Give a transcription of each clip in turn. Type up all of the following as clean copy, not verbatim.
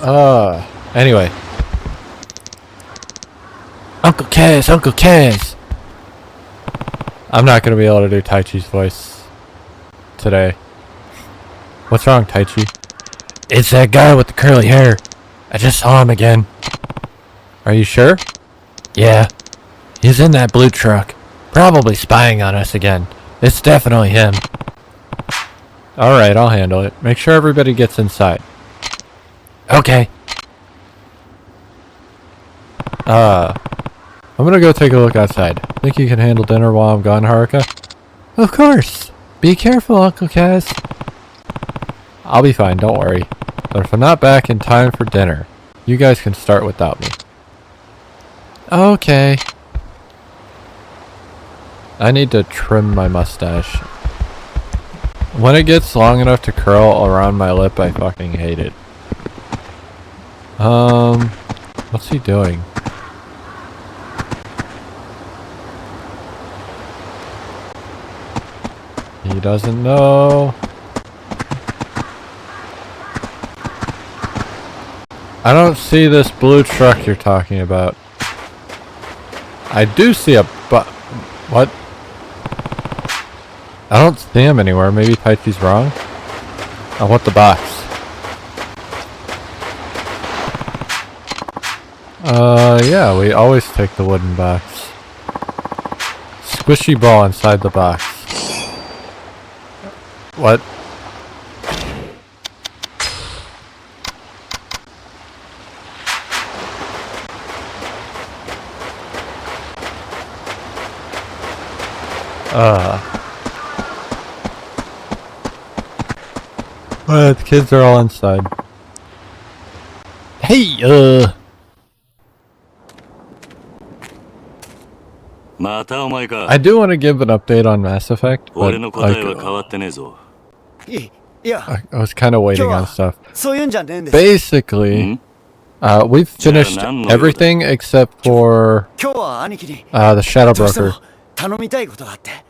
Anyway. Uncle Kaz, Uncle Kaz! I'm not gonna be able to do Taichi's voice today. What's wrong, Taichi? It's that guy with the curly hair. I just saw him again. Are you sure? Yeah. He's in that blue truck. Probably spying on us again. It's definitely him. Alright, I'll handle it. Make sure everybody gets inside. Okay. I'm gonna go take a look outside. Think you can handle dinner while I'm gone, Haruka? Of course. Be careful, Uncle Kaz. I'll be fine, don't worry. But if I'm not back in time for dinner, you guys can start without me. Okay. I need to trim my mustache. When it gets long enough to curl around my lip, I fucking hate it. What's he doing? He doesn't know. I don't see this blue truck you're talking about. I do see a what? I don't see him anywhere. Maybe Taichi's wrong. I want the box. Yeah, we always take the wooden box. Squishy ball inside the box. What? The kids are all inside. Hey, I do want to give an update on Mass Effect, but I was kind of waiting on stuff. Basically, we've finished everything except for the Shadow Broker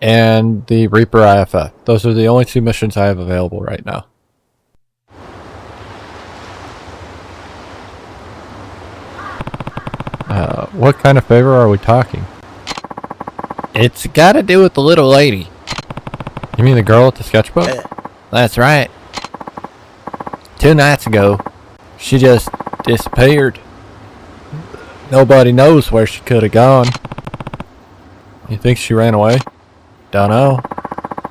and the Reaper IFF. Those are the only two missions I have available right now. What kind of favor are we talking? It's got to do with the little lady. You mean the girl with the sketchbook? That's right. 2 nights ago, she just disappeared. Nobody knows where she could have gone. You think she ran away? Don't know.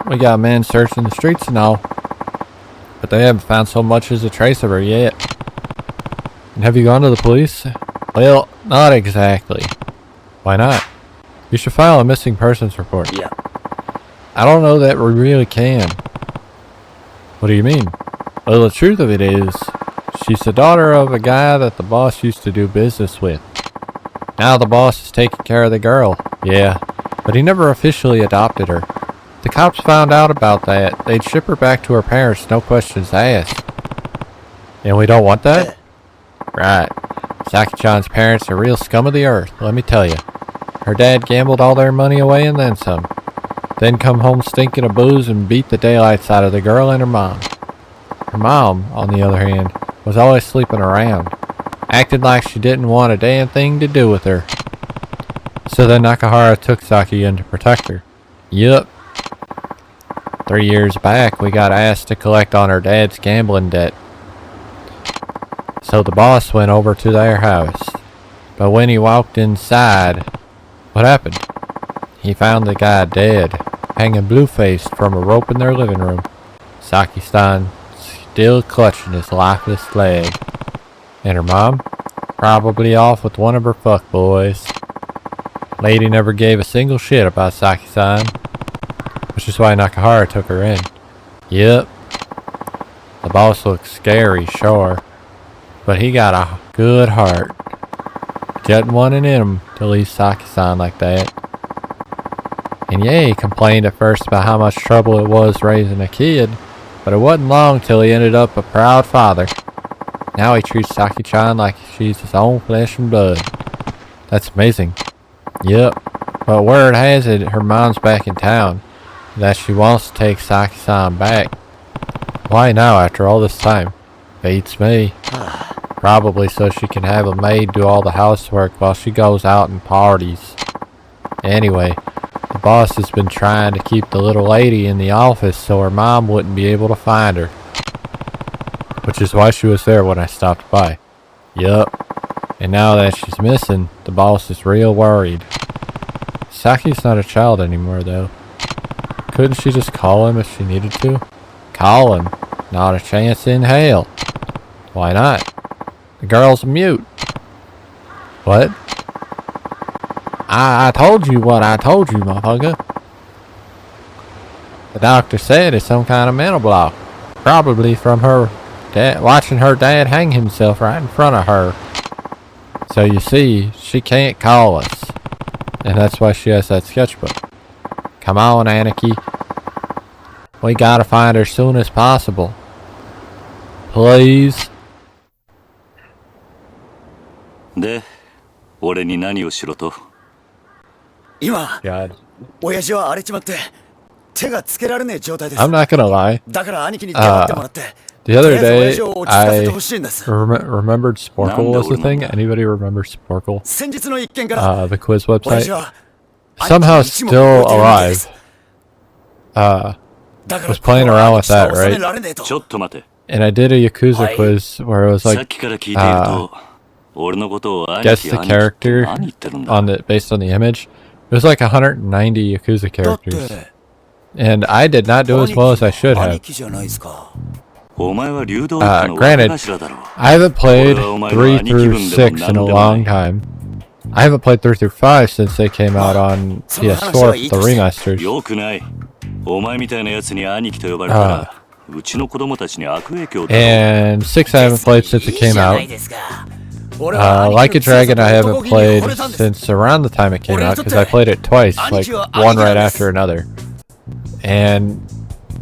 We got men searching the streets and all, but they haven't found so much as a trace of her yet. And have you gone to the police? Well, not exactly. Why not? You should file a missing persons report. Yeah. I don't know that we really can. What do you mean? Well, the truth of it is, she's the daughter of a guy that the boss used to do business with. Now the boss is taking care of the girl. Yeah, but he never officially adopted her. The cops found out about that. They'd ship her back to her parents, no questions asked. And we don't want that? Right. Saki-chan's parents are real scum of the earth, let me tell you. Her dad gambled all their money away and then some. Then come home stinking of booze and beat the daylights out of the girl and her mom. Her mom, on the other hand, was always sleeping around. Acted like she didn't want a damn thing to do with her. So then Nakahara took Saki in to protect her. Yup. 3 years back, we got asked to collect on her dad's gambling debt. So the boss went over to their house. But when he walked inside, what happened? He found the guy dead, hanging blue-faced from a rope in their living room. Saki-san still clutching his lifeless leg. And her mom? Probably off with one of her fuckboys. Lady never gave a single shit about Saki-san, which is why Nakahara took her in. Yep. The boss looks scary, sure, but he got a good heart. Didn't want it in him to leave Saki-san like that. And yeah, he complained at first about how much trouble it was raising a kid, but it wasn't long till he ended up a proud father. Now he treats Saki-chan like she's his own flesh and blood. That's amazing. Yep. But word has it her mom's back in town, that she wants to take Saki-san back. Why now after all this time? Beats me. Probably so she can have a maid do all the housework while she goes out and parties. Anyway, the boss has been trying to keep the little lady in the office so her mom wouldn't be able to find her. Which is why she was there when I stopped by. Yup. And now that she's missing, the boss is real worried. Saki's not a child anymore though. Couldn't she just call him if she needed to? Call him? Not a chance in hell. Why not? The girl's mute. What? I told you what I told you, motherfucker. The doctor said it's some kind of mental block. Probably from her dad, watching her dad hang himself right in front of her. So you see, she can't call us. And that's why she has that sketchbook. Come on, Anarchy. We gotta find her soon as possible. Please. で、俺に何をしろと？今、 God. 親父は荒れちまって手がつけられねえ状態です。 I'm not gonna lie. だから兄貴に黙ってもらって。 The other とりあえ day, ず親父を落ち着かせてほしいんです。 remembered Sporkle was a thing. Anybody remember Sporkle? 先日の一件から The quiz 親 website. 父は Somehow still alive. Was playing around with that, right? ちょっと待て。 And I did a Yakuza quiz where it was さっ like きから聞いていると、俺のことを兄 guess 貴 the 兄貴って character 何言ってるんだ？ on the based on the image. It was like 190 Yakuza だっ characters, て and I did not do as well as I should 兄 have. 貴じゃないですか。お前は流動一家の Granted, 若頭だろ。 I haven't played 俺はお前の 3 兄貴 through 分でも 6 in a 何でも long ない。 time. I haven't played 3 through 5 since they came out on PS4 the remasters. よくない。お前みたいな奴に兄貴と呼ばれたら、うちの子供たちに悪影響だろ。 And 6 I haven't played since it came out. Like a Dragon I haven't played since around the time it came out because I played it twice, like one right after another. And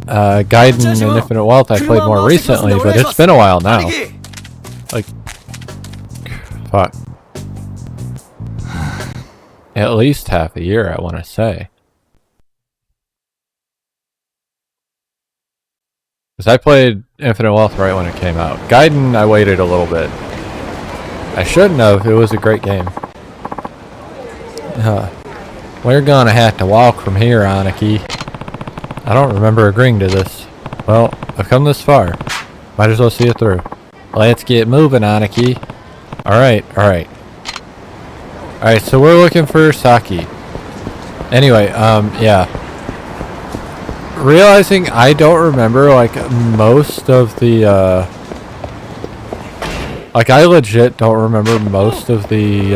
Gaiden and Infinite Wealth I played more recently, but it's been a while now. Like, fuck. At least half a year, I want to say. Because I played Infinite Wealth right when it came out. Gaiden, I waited a little bit. I shouldn't have. It was a great game. We're gonna have to walk from here, Aniki. I don't remember agreeing to this. Well, I've come this far. Might as well see it through. Let's get moving, Aniki. Alright, alright. Alright, so we're looking for Saki. Anyway, yeah. Realizing I don't remember, like, most of the, like, I legit don't remember most of the,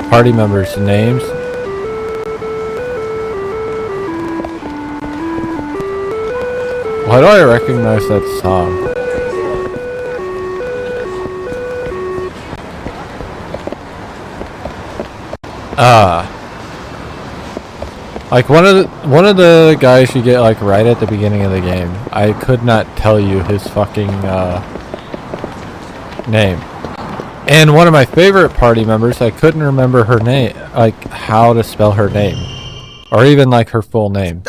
party members' names. Why do I recognize that song? Like one of the guys you get like right at the beginning of the game. I could not tell you his fucking name. And one of my favorite party members, I couldn't remember her name, like how to spell her name, or even like her full name.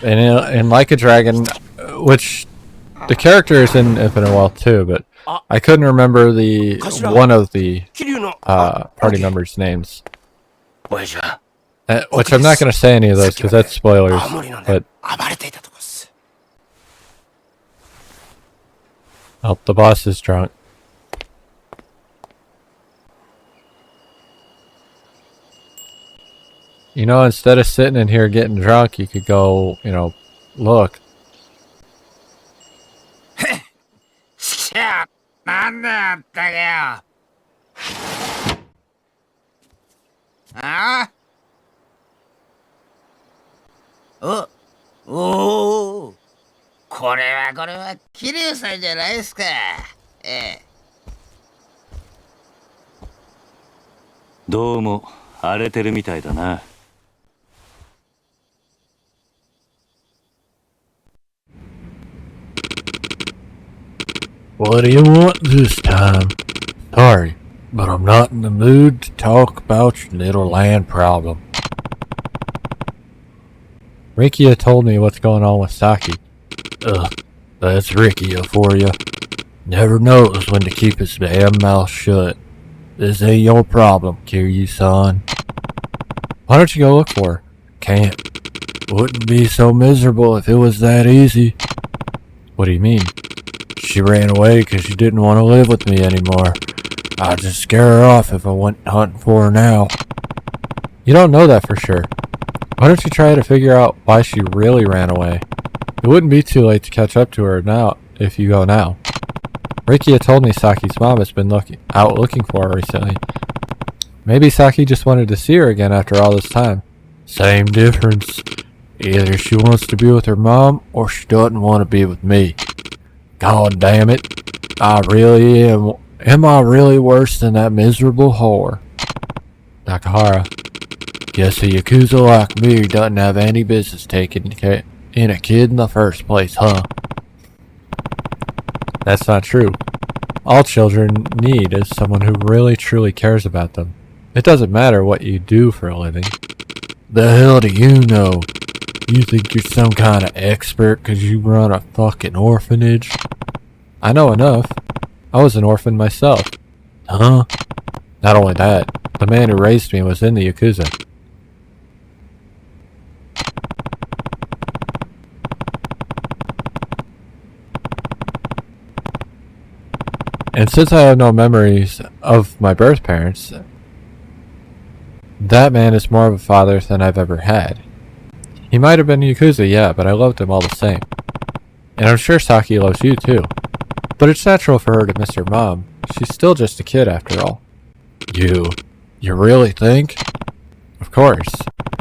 And in Like a Dragon, which the character is in Infinite Wealth too, but I couldn't remember the one of the party members' names. Which I'm not going to say any of those because that's spoilers. But oh, the boss is drunk. You know, instead of sitting in here getting drunk, you could go, you know, look. Oh, oh, これは桐生さんじゃないですか。どうも荒れてるみたいだな。What do you want this time? Sorry, but I'm not in the mood to talk about your little land problem. Rikia told me what's going on with Saki. Ugh. That's Ricky for you. Never knows when to keep his damn mouth shut. This ain't your problem, Kiryu-san. Why don't you go look for her? Can't. Wouldn't be so miserable if it was that easy. What do you mean? She ran away because she didn't want to live with me anymore. I'd just scare her off if I went hunting for her now. You don't know that for sure. Why don't you try to figure out why she really ran away? It wouldn't be too late to catch up to her now if you go now. Ricky had told me Saki's mom has been out looking for her recently. Maybe Saki just wanted to see her again after all this time. Same difference. Either she wants to be with her mom or she doesn't want to be with me. God damn it. I really am. Am I really worse than that miserable whore? Nakahara. Guess a Yakuza like me doesn't have any business taking in a kid in the first place, huh? That's not true. All children need is someone who really truly cares about them. It doesn't matter what you do for a living. The hell do you know? You think you're some kind of expert because you run a fucking orphanage? I know enough. I was an orphan myself. Huh? Not only that, the man who raised me was in the Yakuza. And since I have no memories of my birth parents, that man is more of a father than I've ever had. He might have been Yakuza, yeah, but I loved him all the same. And I'm sure Saki loves you too. But it's natural for her to miss her mom. She's still just a kid after all. You really think? Of course.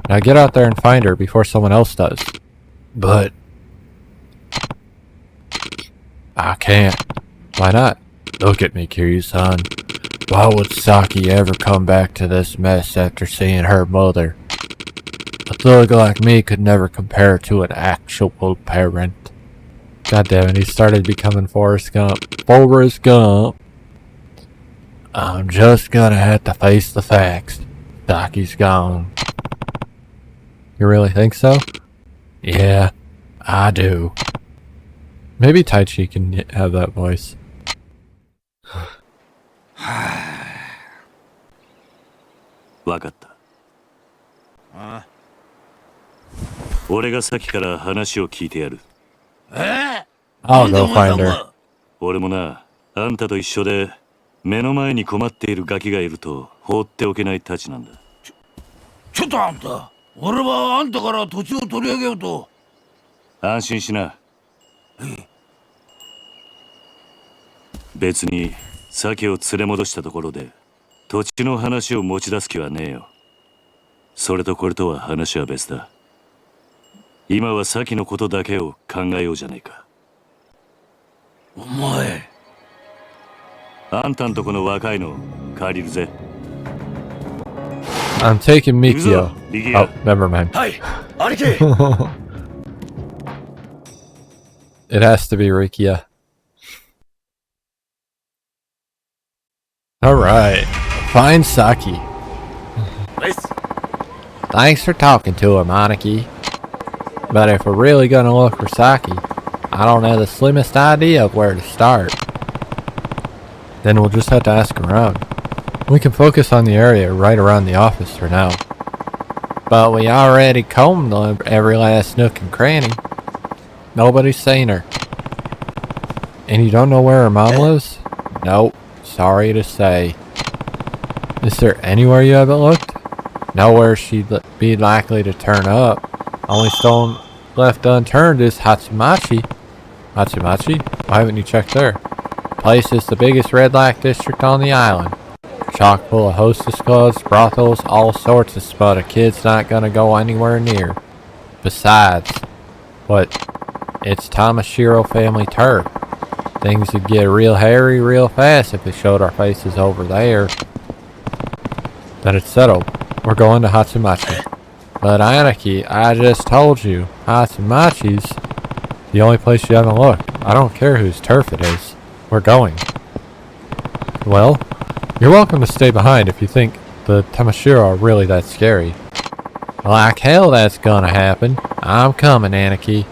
Now get out there and find her before someone else does. But I can't. Why not? Look at me, Kiryu-san. Why would Saki ever come back to this mess after seeing her mother? A thug like me could never compare to an actual parent. God damn it, he started becoming Forrest Gump. Forrest Gump. I'm just gonna have to face the facts. Saki's gone. You really think so? Yeah, I do. Maybe Taichi can have that voice. わかった。あ俺が先から話を聞いてやる。I'll go find her. 俺もな、あんたと一緒で目の前に困っているガキがいると放っておけないたちなんだ。ちょっとあんた、俺はあんたから土地を取り上げようと。安心しな。別に鮭を連れ戻したところで土地の話を持ち出す気はねえよ。それとこれとは話は別だ。今は鮭のことだけを考えようじゃないか。お前、あんたんとこの若いの借りるぜ。I'm taking Mikio. Oh, never mind. はい、兄貴。It has to be Rikia. Alright. Find Saki. Thanks for talking to him, Aniki. But if we're really gonna look for Saki, I don't have the slimmest idea of where to start. Then we'll just have to ask around. We can focus on the area right around the office for now. But we already combed every last nook and cranny. Nobody's seen her. And you don't know where her mom lives? Nope. Sorry to say. Is there anywhere you haven't looked? Nowhere she'd be likely to turn up. Only stone left unturned is Hatsumachi. Hatsumachi? Why haven't you checked there? Place is the biggest red light district on the island. Chock full of hostess clubs, brothels, all sorts of spot a kid's not gonna go anywhere near. Besides, it's Tamashiro family turf. Things would get real hairy real fast if we showed our faces over there. Then it's settled. We're going to Hatsumachi. But Aniki, I just told you, Hatsumachi's the only place you haven't looked. I don't care whose turf it is. We're going. Well, you're welcome to stay behind if you think the Tamashiro are really that scary. Like hell that's gonna happen. I'm coming, Aniki.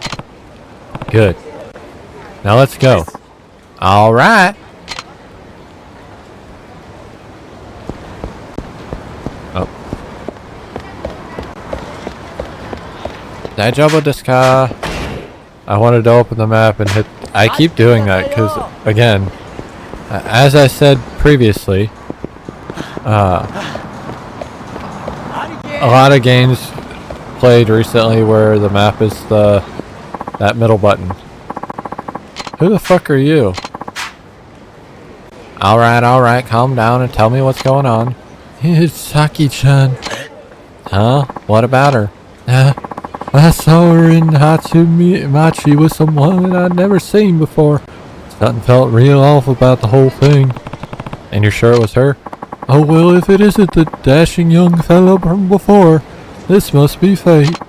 Good. Now let's go. Alright. Oh. Daijoubu desu ka? I wanted to open the map and hit... I keep doing that because, again, as I said previously, a lot of games played recently where the map is that middle button. Who the fuck are you? Alright, calm down and tell me what's going on. It's Saki-chan. Huh? What about her? I saw her in Hatsumi-machi with someone that I'd never seen before. Something felt real off about the whole thing. And you're sure it was her? Oh well, if it isn't the dashing young fellow from before, this must be fate.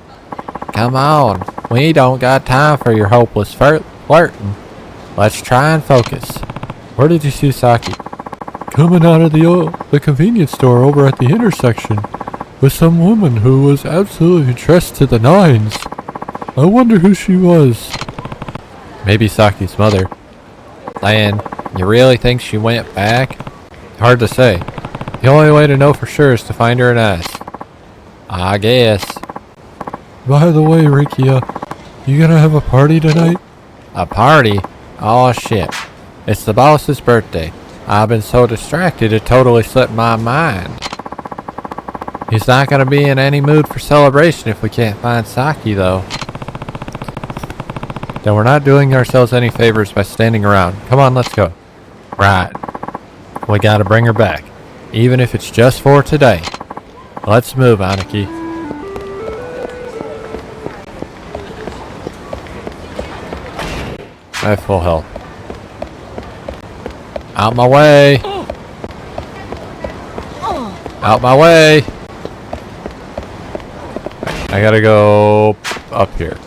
Come on, we don't got time for your hopeless flirting. Let's try and focus. Where did you see Saki? Coming out of the convenience store over at the intersection with some woman who was absolutely dressed to the nines. I wonder who she was. Maybe Saki's mother. Lan, you really think she went back? Hard to say. The only way to know for sure is to find her and ask. I guess. By the way, Rikia, you gonna have a party tonight? A party? Oh shit. It's the boss's birthday. I've been so distracted it totally slipped my mind. He's not gonna be in any mood for celebration if we can't find Saki though. Then we're not doing ourselves any favors by standing around. Come on, let's go. Right. We gotta bring her back. Even if it's just for today. Let's move, Aniki. I have full health. Out my way! Out my way! I gotta go up here.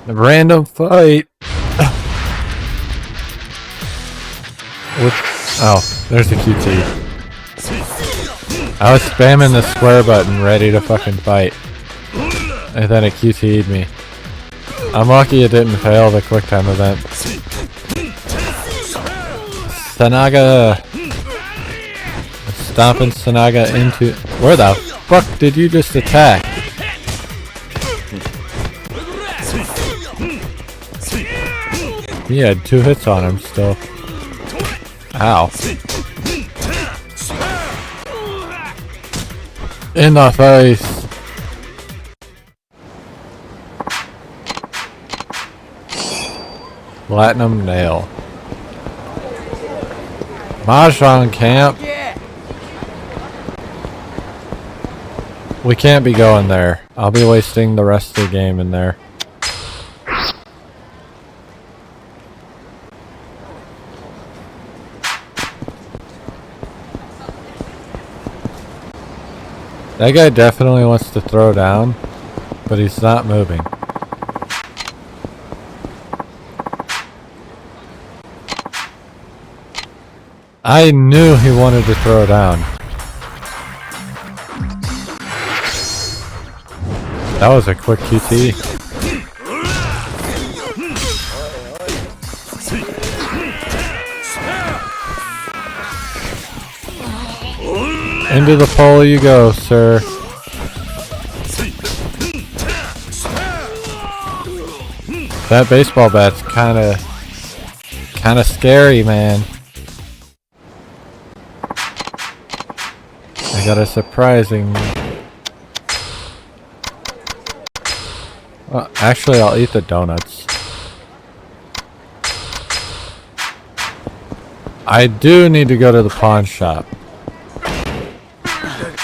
A random fight. Oh, there's the QT. I was spamming the square button ready to fucking fight. And then it QT'd me. I'm lucky it didn't fail the quick time event. Sanaga. Stomping Sanaga into... Where the fuck did you just attack? He had 2 hits on him still. Ow. In the face. Platinum nail. Mahjong camp. We can't be going there. I'll be wasting the rest of the game in there. That guy definitely wants to throw down, but he's not moving. I knew he wanted to throw down. That was a quick QT. Into the pole you go, sir. That baseball bat's kinda scary, man. I got a surprising... Well, actually, I'll eat the donuts. I do need to go to the pawn shop.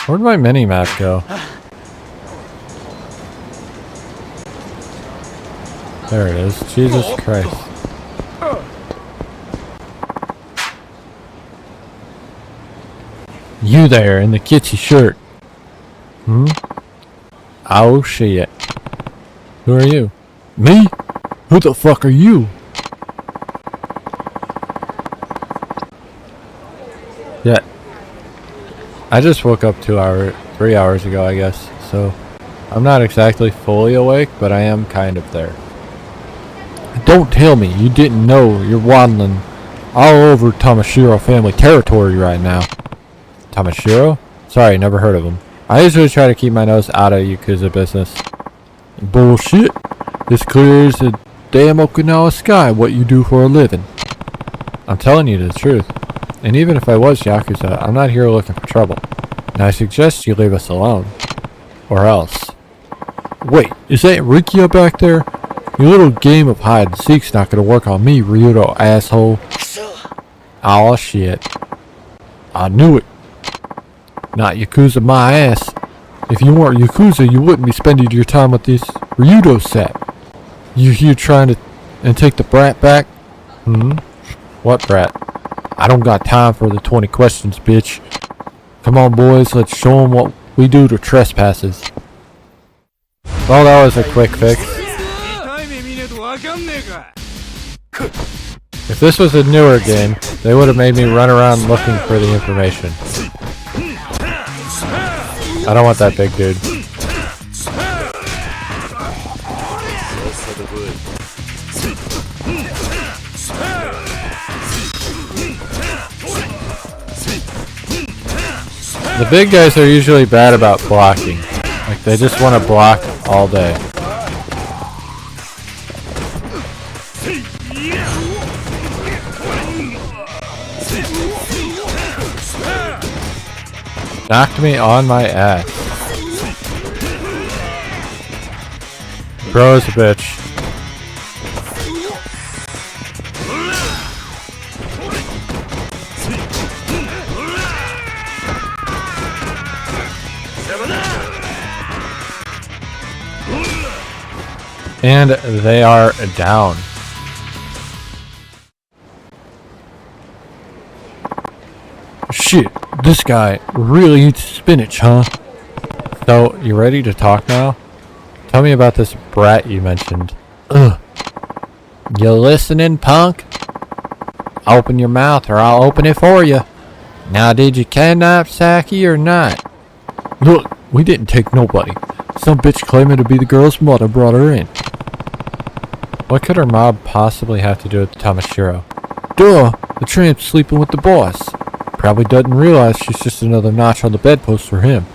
Where'd my mini-map go? There it is. Jesus Christ. You there in the kitschy shirt. Hmm? Oh shit. Who are you? Me? Who the fuck are you? Yeah. I just woke up 3 hours ago, I guess. So I'm not exactly fully awake, but I am kind of there. Don't tell me you didn't know you're waddling all over Tamashiro family territory right now. Tamashiro? Sorry, never heard of him. I usually try to keep my nose out of Yakuza business. Bullshit. It's clear as the damn Okinawa sky what you do for a living. I'm telling you the truth. And even if I was Yakuza, I'm not here looking for trouble. And I suggest you leave us alone. Or else. Wait, is that Rikia back there? Your little game of hide and seek's not gonna work on me, Ryudo asshole. Aw, shit. I knew it. Not Yakuza my ass. If you weren't Yakuza, you wouldn't be spending your time with this Ryudo sap. You here trying to take the brat back? What brat? I don't got time for the 20 questions, bitch. Come on, boys, let's show them what we do to trespassers. Well, that was a quick fix. If this was a newer game, they would have made me run around looking for the information. I don't want that big dude. The big guys are usually bad about blocking. Like, they just want to block all day. Knocked me on my ass. Bro is a bitch. And they are down. Shit, this guy really eats spinach, huh? So, you ready to talk now? Tell me about this brat you mentioned. Ugh. You listening, punk? Open your mouth or I'll open it for you. Now, did you kidnap Saki or not? Look, we didn't take nobody. Some bitch claiming to be the girl's mother brought her in. What could her mob possibly have to do with Tamashiro? Duh! The tramp's sleeping with the boss. Probably doesn't realize she's just another notch on the bedpost for him.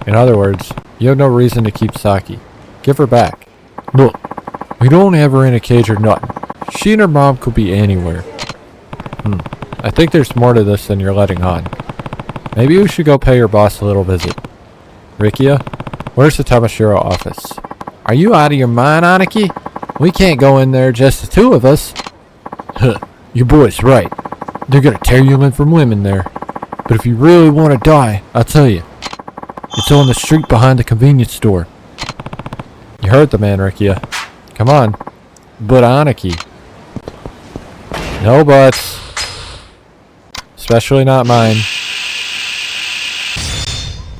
In other words, you have no reason to keep Saki. Give her back. Look, we don't have her in a cage or nothing. She and her mom could be anywhere. I think there's more to this than you're letting on. Maybe we should go pay your boss a little visit. Rikia, where's the Tamashiro office? Are you out of your mind, Aniki? We can't go in there just the two of us. Huh, your boy's right. They're gonna tear you limb from limb in there. But if you really want to die, I'll tell you. It's on the street behind the convenience store. You heard the man, Rikia. Come on. But Aniki. No buts. Especially not mine.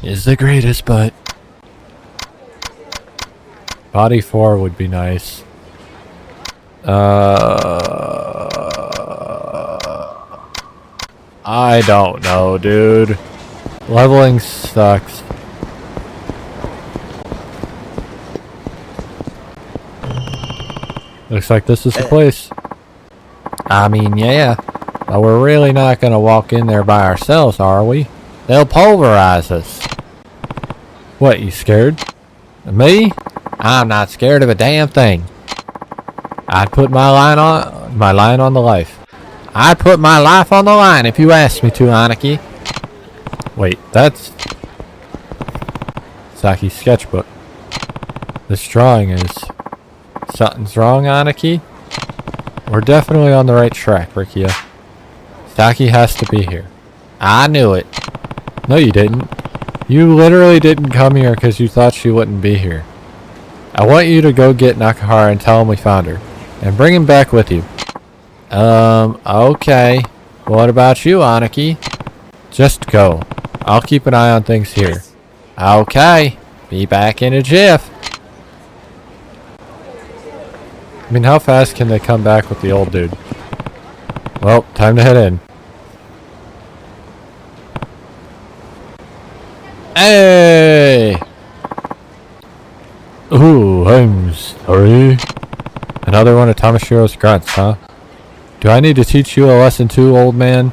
Is the greatest, but... Body 4 would be nice. I don't know, dude. Leveling sucks. Looks like this is the place. I mean, yeah. But we're really not gonna walk in there by ourselves, are we? They'll pulverize us. What, you scared? Me? I'm not scared of a damn thing. I'd put my line on the life. I'd put my life on the line if you asked me to, Aniki. Wait, that's Saki's sketchbook. This drawing is... Something's wrong, Aniki? We're definitely on the right track, Rikia. Saki has to be here. I knew it. No, you didn't. You literally didn't come here because you thought she wouldn't be here. I want you to go get Nakahara and tell him we found her. And bring him back with you. Okay. What about you, Aniki? Just go. I'll keep an eye on things here. Okay. Be back in a jiff. I mean, how fast can they come back with the old dude? Well, time to head in. Hey! Oh, I'm sorry. Another one of Tomashiro's grunts, huh? Do I need to teach you a lesson too, old man?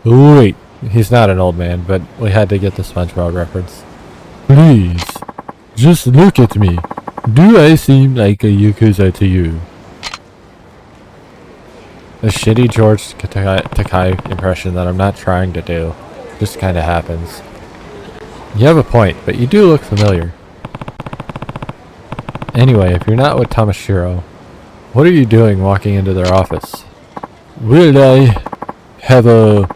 Wait, he's not an old man, but we had to get the SpongeBob reference. Please, just look at me. Do I seem like a Yakuza to you? A shitty George Takai impression that I'm not trying to do. Just kinda happens. You have a point, but you do look familiar. Anyway, if you're not with Tamashiro, what are you doing walking into their office? Well, I have a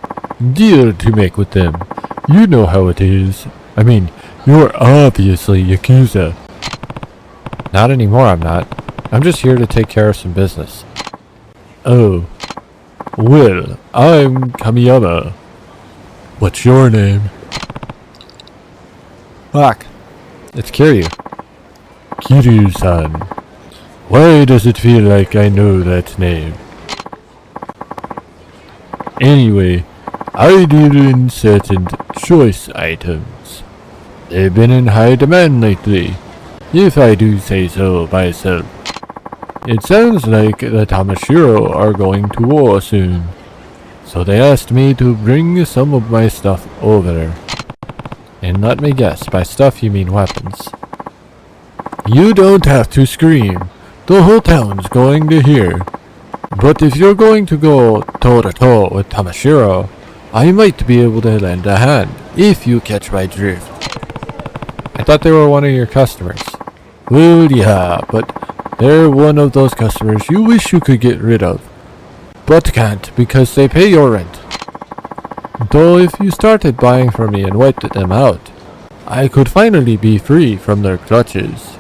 deal to make with them. You know how it is. I mean, you're obviously Yakuza. Not anymore, I'm not. I'm just here to take care of some business. Oh. Well, I'm Kamiyama. What's your name? Fuck. It's Kiryu. Kiryu-san. Why does it feel like I know that name? Anyway, I deal in certain choice items. They've been in high demand lately, if I do say so myself. It sounds like the Tamashiro are going to war soon, so they asked me to bring some of my stuff over. And let me guess, by stuff you mean weapons. You don't have to scream. The whole town's going to hear. But if you're going to go toe-to-toe with Tamashiro, I might be able to lend a hand, if you catch my drift. I thought they were one of your customers. Well, yeah, but they're one of those customers you wish you could get rid of, but can't because they pay your rent. Though if you started buying from me and wiped them out, I could finally be free from their clutches.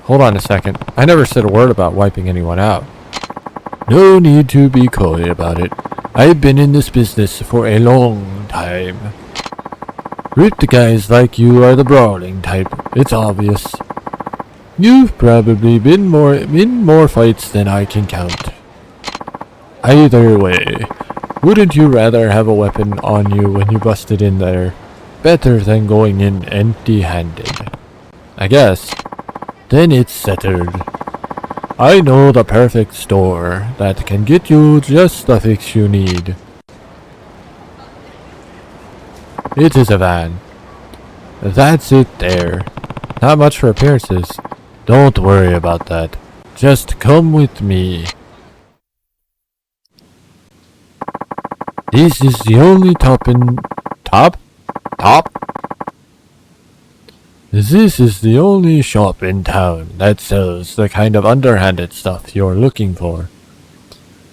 Hold on a second. I never said a word about wiping anyone out. No need to be coy about it. I've been in this business for a long time. Ripped guys like you are the brawling type. It's obvious. You've probably been in more fights than I can count. Either way, wouldn't you rather have a weapon on you when you busted in there? Better than going in empty-handed. I guess. Then it's settled. I know the perfect store that can get you just the fix you need. It is a van. That's it there. Not much for appearances. Don't worry about that. Just come with me. This is the only top? This is the only shop in town that sells the kind of underhanded stuff you're looking for.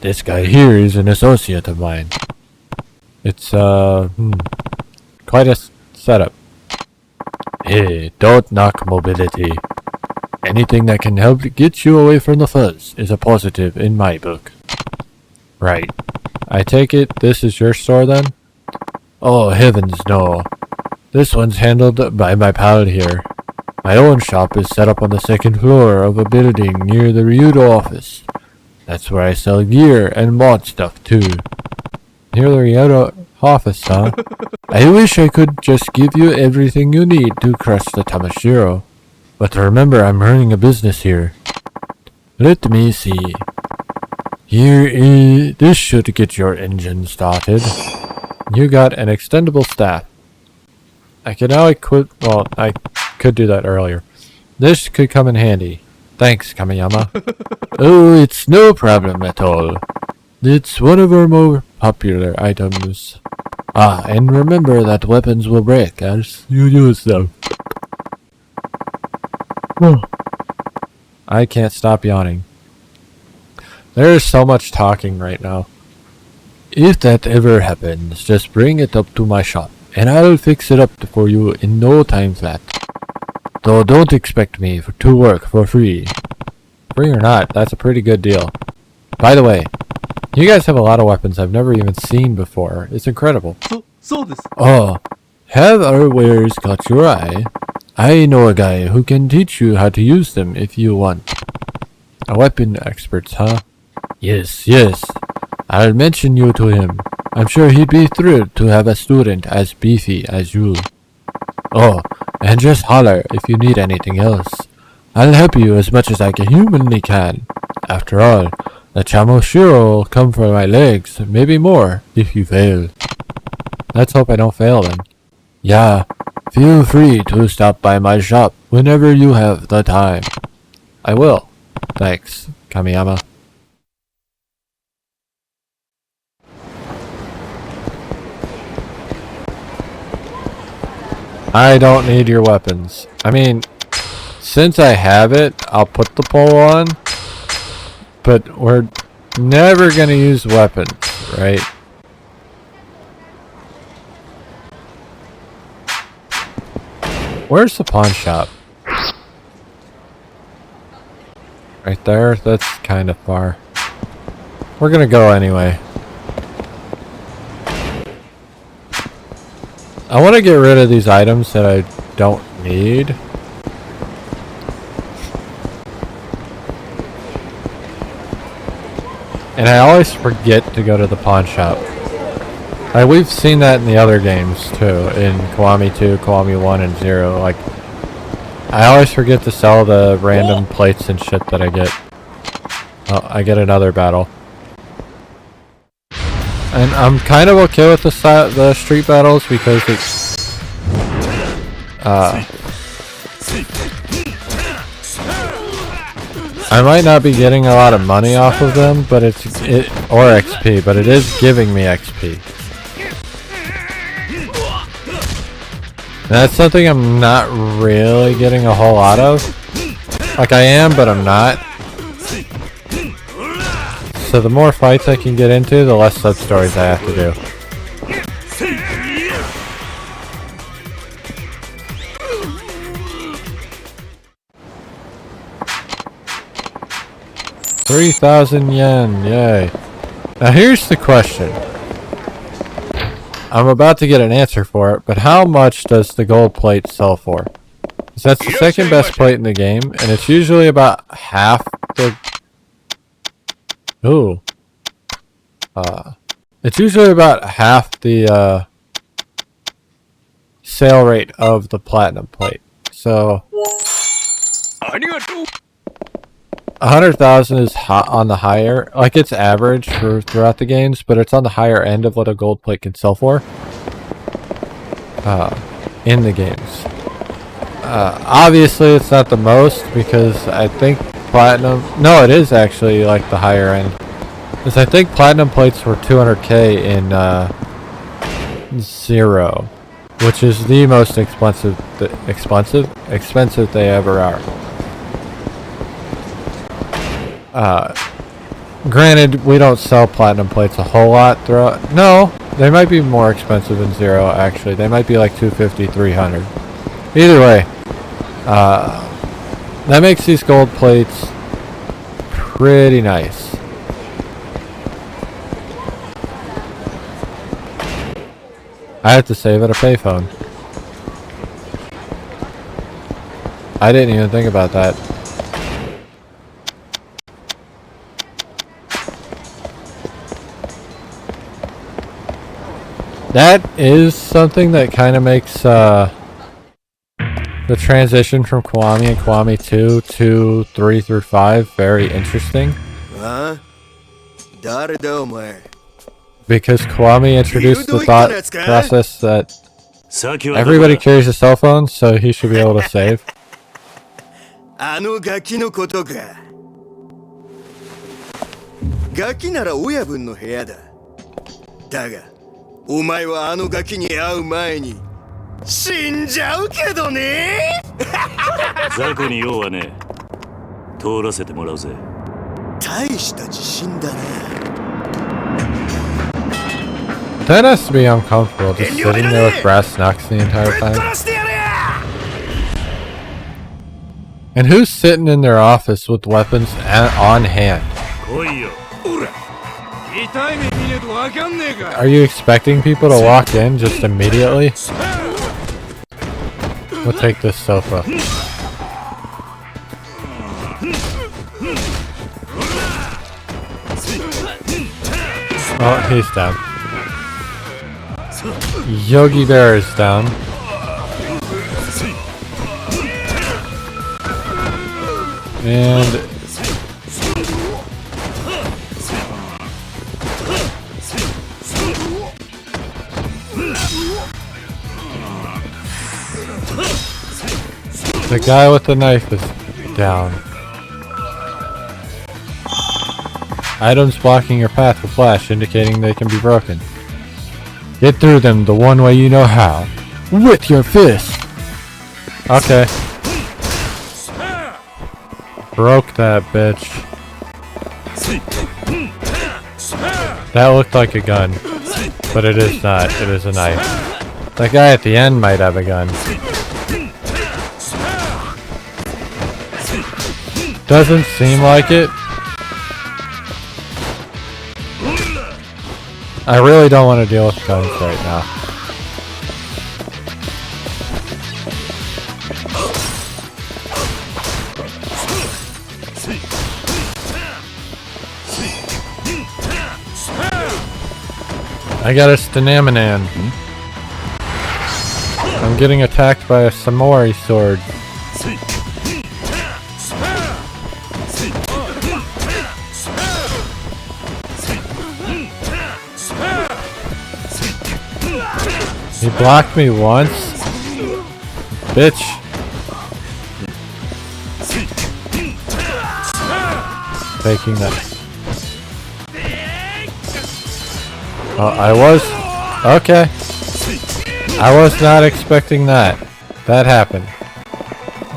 This guy here is an associate of mine. It's, quite a setup. Hey, don't knock mobility. Anything that can help get you away from the fuzz is a positive in my book. Right. I take it this is your store then? Oh, heavens no. This one's handled by my pal here. My own shop is set up on the second floor of a building near the Ryudo office. That's where I sell gear and mod stuff too. Near the Ryudo office, huh? I wish I could just give you everything you need to crush the Tamashiro. But remember, I'm running a business here. Let me see. This should get your engine started. You got an extendable staff. I can now equip, well, I could do that earlier. This could come in handy. Thanks, Kamiyama. Oh, it's no problem at all. It's one of our more popular items. Ah, and remember that weapons will break as you use them. I can't stop yawning. There is so much talking right now. If that ever happens, just bring it up to my shop, and I'll fix it up for you in no time flat. Though don't expect me to work for free. Free or not, that's a pretty good deal. By the way, you guys have a lot of weapons I've never even seen before. It's incredible. Oh, have our wares caught your eye? I know a guy who can teach you how to use them if you want. A weapon expert, huh? Yes. I'll mention you to him. I'm sure he'd be thrilled to have a student as beefy as you. Oh, And just holler if you need anything else. I'll help you as much as I humanly can. After all, the Chamoshiro will come for my legs, maybe more, if you fail. Let's hope I don't fail then. Yeah, feel free to stop by my shop whenever you have the time. I will. Thanks, Kamiyama. I don't need your weapons. I mean, since I have it, I'll put the pole on. But we're never gonna use weapons, right? Where's the pawn shop? Right there? That's kind of far. We're gonna go anyway. I want to get rid of these items that I don't need. And I always forget to go to the pawn shop. We've seen that in the other games too, in Kiwami 2, Kiwami 1, and 0. Like, I always forget to sell the random plates and shit that I get. Oh, I get another battle. And I'm kind of okay with the street battles because it's I might not be getting a lot of money off of them, but or XP, but it is giving me XP. And that's something I'm not really getting a whole lot of. Like I am, but I'm not. So the more fights I can get into, the less sub-stories I have to do. $3,000 yen, yay. Now here's the question. I'm about to get an answer for it, but how much does the gold plate sell for? Because that's the second best plate in the game, and it's usually about half the... Ooh. It's usually about half the sale rate of the platinum plate. So 100,000 is on the higher, like it's average for throughout the games, but it's on the higher end of what a gold plate can sell for in the games. Obviously it's not the most because I think platinum, no, it is actually like the higher end. Because I think platinum plates were 200k in 0, which is the most expensive they ever are. Granted, we don't sell platinum plates a whole lot throughout. No, they might be more expensive in 0 actually. They might be like 250, 300. Either way, that makes these gold plates pretty nice. I have to save at a payphone. I didn't even think about that. That is something that kind of makes the transition from Kiwami and Kiwami 2 to 3 through 5 very interesting. Because Kiwami introduced the thought process that everybody carries a cell phone, so he should be able to save. あのガキのことか。ガキなら親分の部屋だ。だが、お前はあのガキに会う前に死んじゃうけどね。雑魚に用はね。通らせてもらうぜ。大した自信だな。That has to be uncomfortable, just sitting there with brass knucks the entire time. And who's sitting in their office with weapons on hand? Are you expecting people to walk in just immediately? We'll take this sofa. Oh, he's down. Yogi Bear is down. And the guy with the knife is down. Items blocking your path will flash, indicating they can be broken. Get through them the one way you know how. With your fist! Okay. Broke that bitch. That looked like a gun. But it is not. It is a knife. That guy at the end might have a gun. Doesn't seem like it. I really don't want to deal with guns right now. I got a Stanaminan. I'm getting attacked by a samurai sword. He blocked me once. Bitch. Taking that. Oh, I was. Okay. I was not expecting that. That happened.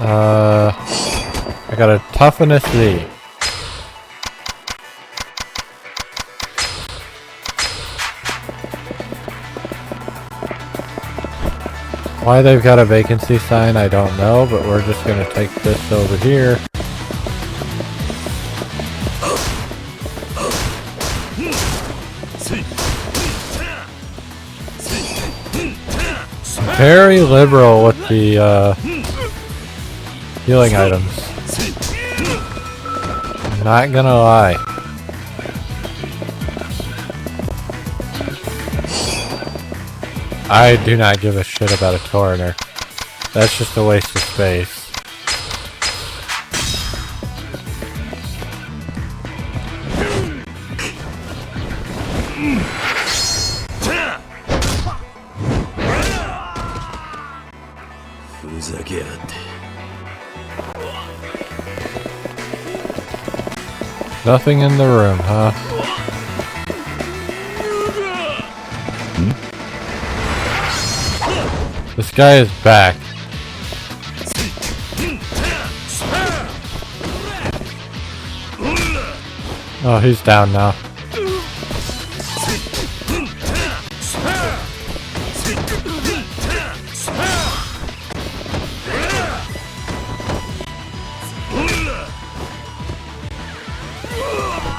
I got a toughness Z. Why they've got a vacancy sign, I don't know, but we're just gonna take this over here. Very liberal with the healing items. Not gonna lie. I do not give a shit about a Torrenter. That's just a waste of space. Nothing in the room, huh? This guy is back. Oh, he's down now.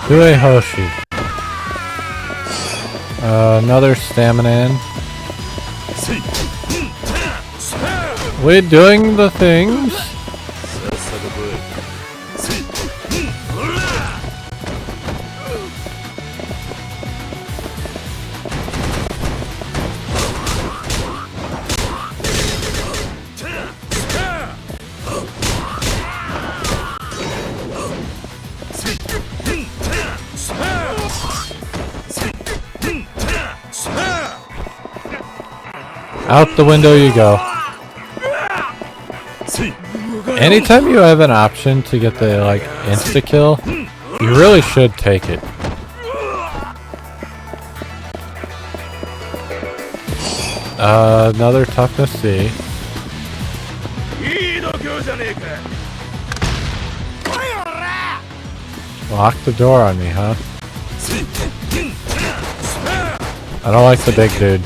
Due Hoshi. Another Staminan. We're doing the things. Out the window you go. Anytime you have an option to get the like insta-kill, you really should take it. Another toughness C. Lock the door on me, huh? I don't like the big dude.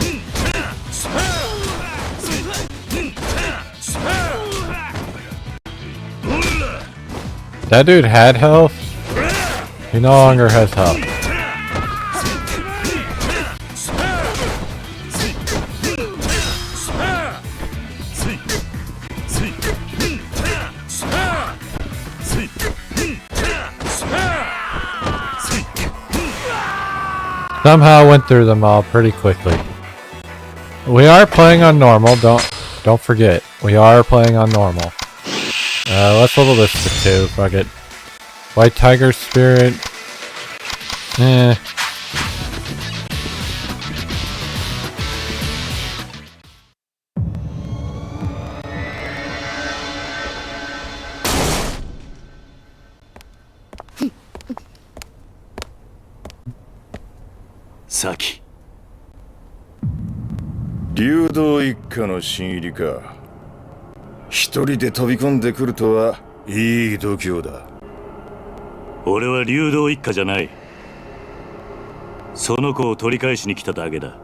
That dude had health. He no longer has health. Somehow went through them all pretty quickly. We are playing on normal. Don't forget. We are playing on normal. Let's level this to 2. Fuck it. White Tiger Spirit. Eh. Saki. 流動一家の新入りか。一人で飛び込んでくるとはいい度胸だ。俺は流動一家じゃない。その子を取り返しに来ただけだ。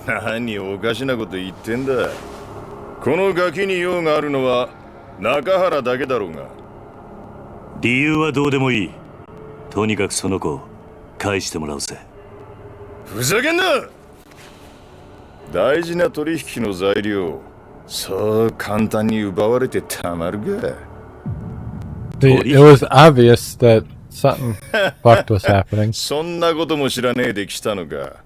何おかしなこと言ってんだ。このガキに用があるのは中原だけだろうが。理由はどうでもいい。とにかくその子を返してもらうぜ。ふざけんな。大事な取引の材料、そう簡単に奪われてたまるか。It was obvious that something fucked was happening. そんなことも知らねえで来たのか。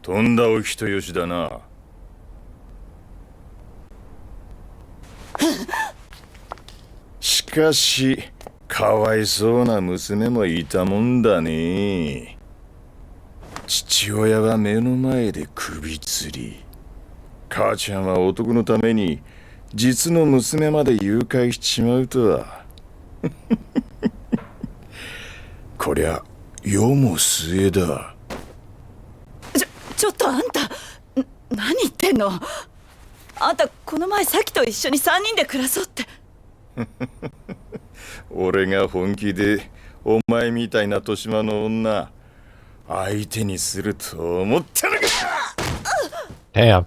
とんだお人よしだな。しかしかわいそうな娘もいたもんだね。父親は目の前で首吊り、母ちゃんは男のために実の娘まで誘拐しちまうとは。こりゃ世も末だ。ちょっとあんた、何言ってんの？あんたこの前サキと一緒に3人で暮らそうって。俺が本気でお前みたいな年島の女相手にすると思ったのか。Damn.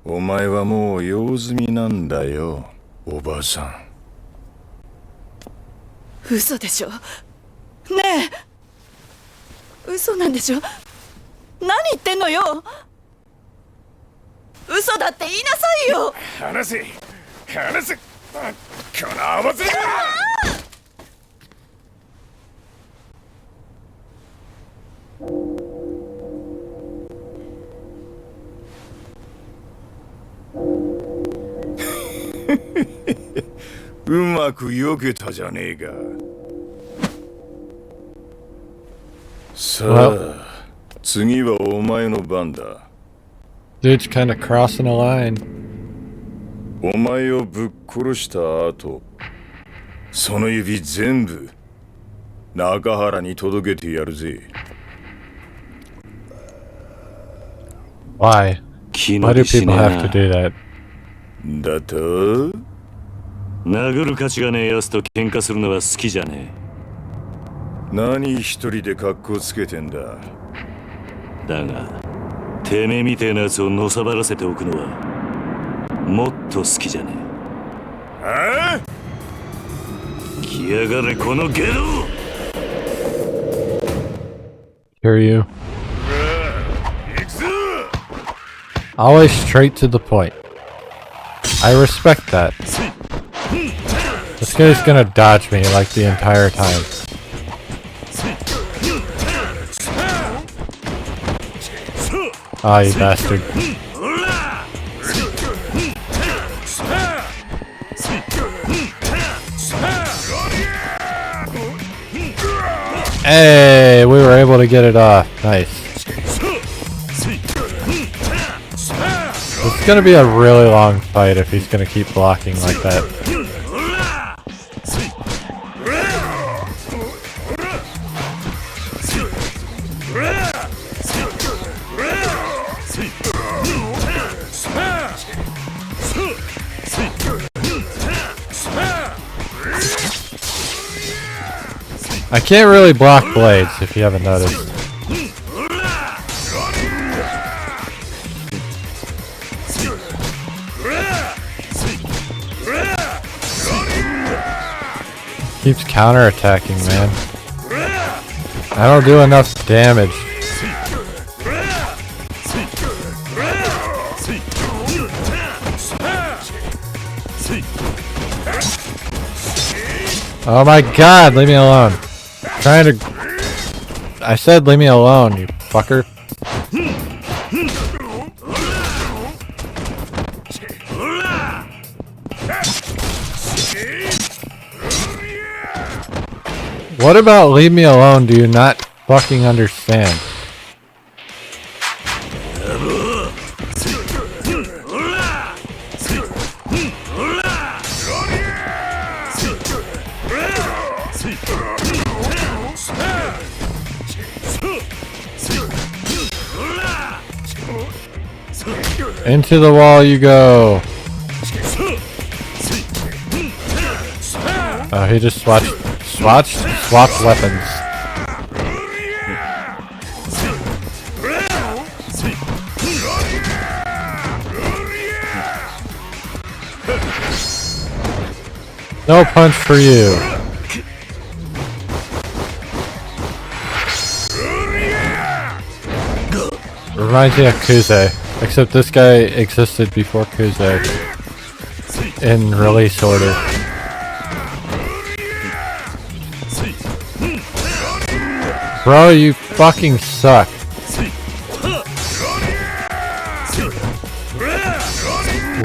お前はもう用済みなんだよ、おばさん。嘘でしょ。ねえ、嘘なんでしょ。何言ってんのよ。嘘だって言いなさいよ。話せ話せ、この合わせが。うまく避けたじゃねえか。さあ、次はお前の番だ。Dude's kind of crossing a line. お前をぶっ殺した後、その指全部中原に届けてやるぜ。Why? 気 Why 乗 do りし people ねえ have to な。 do that? だと殴る価値がねえやつと喧嘩するのは好きじゃね何一人で格好つけてんだ。え。だがてめえみてえなやつをのさばらせておくのはもっと好きじゃねああ、え。来やがれこのゲド。 Hear you. 行くぞ。 Always straight to the point. I respect that. This guy's gonna dodge me like the entire time. Ah, you bastard. Hey, we were able to get it off. Nice. It's gonna be a really long fight if he's gonna keep blocking like that. I can't really block blades if you haven't noticed. Keeps counterattacking, man. I don't do enough damage. Oh my god, leave me alone. Trying to... I said leave me alone, you fucker. What about leave me alone? Do you not fucking understand? Into the wall you go. Oh, he just swapped weapons. No punch for you. Reminds me of Yakuza, except this guy existed before Yakuza in release order. Bro, you fucking suck.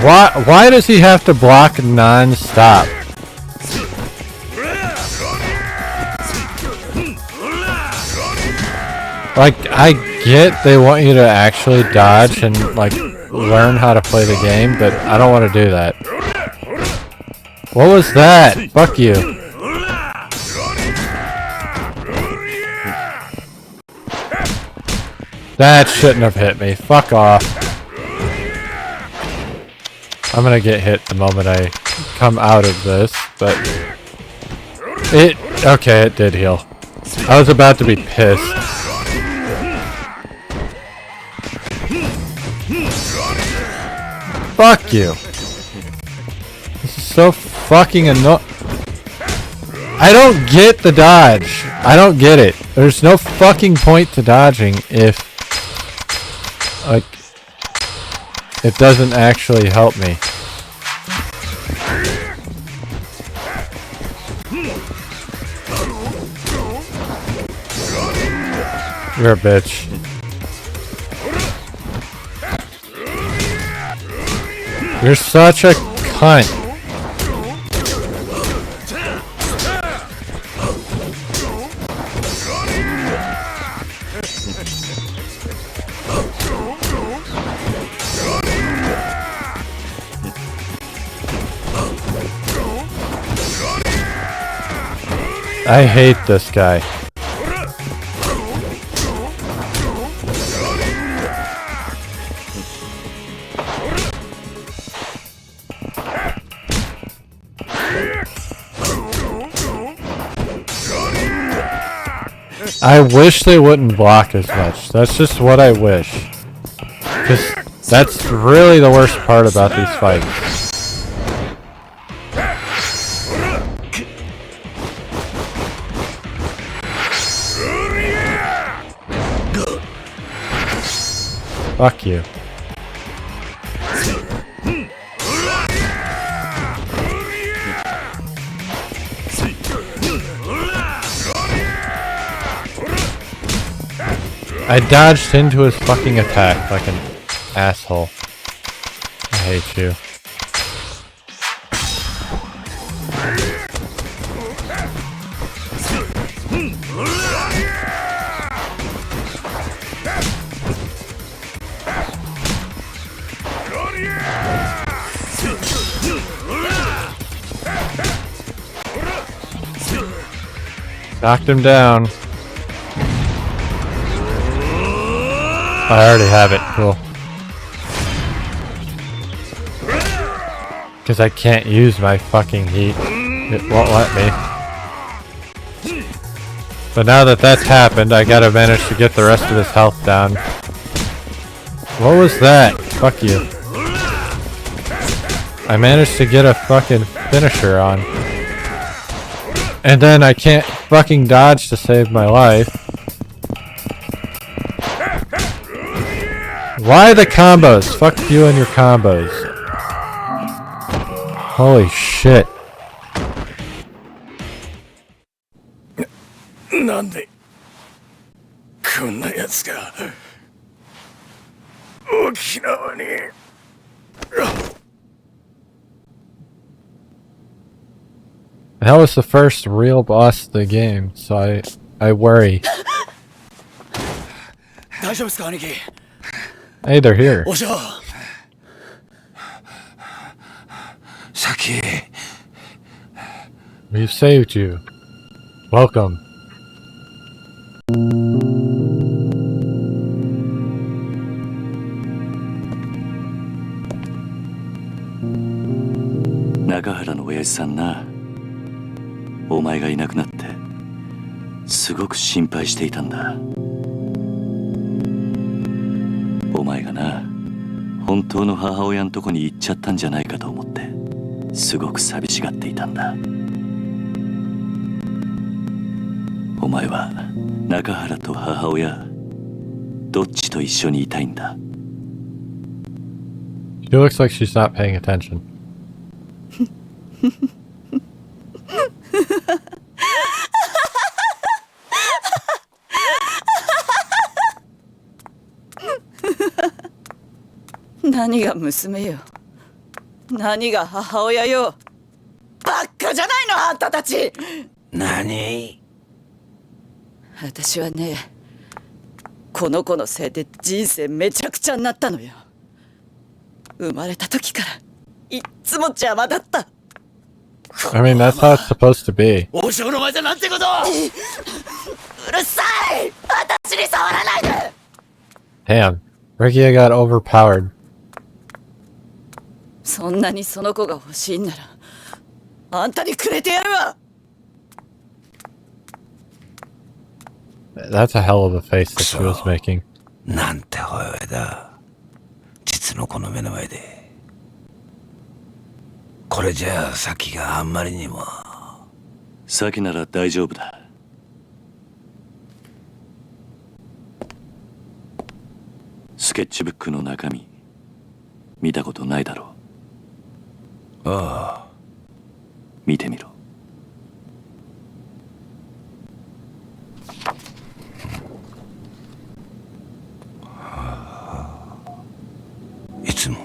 Why does he have to block non-stop? Like, I get they want you to actually dodge and, like, learn how to play the game, but I don't want to do that. What was that? Fuck you. That shouldn't have hit me. Fuck off. I'm gonna get hit the moment I come out of this, but... Okay, it did heal. I was about to be pissed. Fuck you. This is so fucking annoying. I don't get the dodge. I don't get it. There's no fucking point to dodging if, like, it doesn't actually help me. You're a bitch. You're such a cunt. I hate this guy. I wish they wouldn't block as much. That's just what I wish. Because that's really the worst part about these fights. Fuck you. I dodged into his fucking attack like an asshole. I hate you. Knocked him down. I already have it. Cool. Because I can't use my fucking heat. It won't let me. But now that that's happened, I gotta manage to get the rest of his health down. What was that? Fuck you. I managed to get a fucking finisher on. And then I can't fucking dodge to save my life. Why the combos? Fuck you and your combos. Holy shit. なんでこんなやつが沖縄に。That was the first real boss of the game, so I worry. 大丈夫ですか兄貴 Hey, they're here. お嬢 サキ We've saved you. Welcome. 中原の親父さんな、お前がいなくなってすごく心配していたんだ。お前がな、本当の母親のとこに行っちゃったんじゃないかと思ってすごく寂しがっていたんだ。お前は中原と母親どっちと一緒にいたいんだ。 She looks like she's not paying attention. 何が娘よ、何が母親よ。バッカじゃないのあんたたち。何？私はね、この子のせいで人生めちゃくちゃになったのよ。生まれた時からいっつも邪魔だった。 I mean, that's how it's supposed to be. お嬢の前でなんてことうるさい、私に触らないで。 Damn. Rikia got overpowered. そんなにその子が欲しいんならあんたにくれてやるわ。 That's a hell of a face that she was making. なんて母親だ。実の子の目の前で。これじゃあサキがあんまりにも。サキなら大丈夫だ。スケッチブックの中身見たことないだろう。ああ、見てみろ。いつも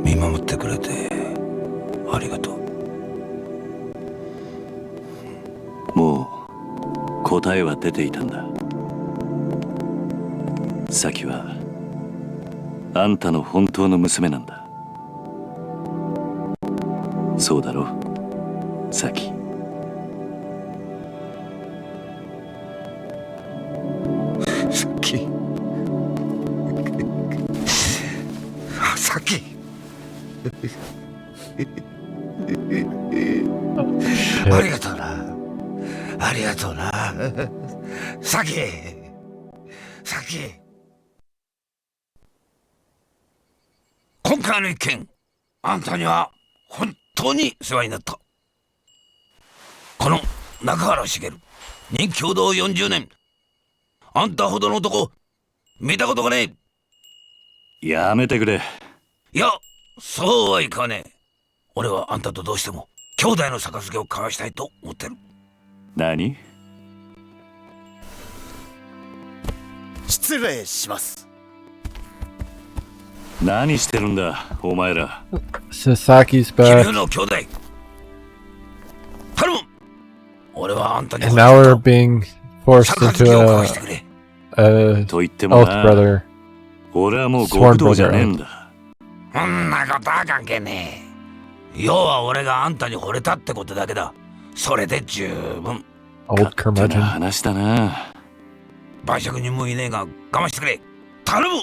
見守ってくれてありがとう。もう答えは出ていたんだ。サキはあんたの本当の娘なんだ。そうだろ、サキ。サキ。サキ。ありがとうな。ありがとうな。サキ。サキ。今回の一件、あんたには本当に世話になった。この中原茂、任共同40年。あんたほどの男、見たことがねえ。やめてくれ。いや、そうはいかねえ。俺はあんたとどうしても兄弟の杯を交わしたいと思ってる。何？失礼します。何してるんだ、お前ら。Sasaki's 君 back. の兄弟。頼む。俺はあんたに And now we're being forced 杯 into を交わしてくれ。a と言っても elf な、 brother. 俺はもう極道じゃねえんだ。そんなことは関係ねえ。要は俺があんたに惚れたってことだけだ。それで十分。 Old 勝手な curmudgeon. 話だな。売借人もいねえが我慢してくれ。頼む。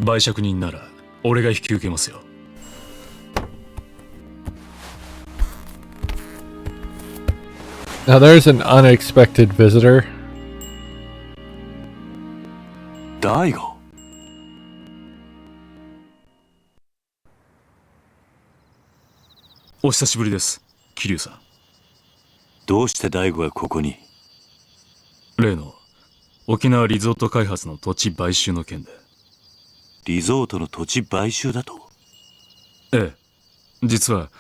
売借人なら俺が引き受けますよ。Now there's an unexpected visitor. 大悟。お久しぶりです、桐生さん。どうして大悟がここに？例の沖縄リゾート開発の土地買収の件で。リゾートの土地買収だと？ええ、実は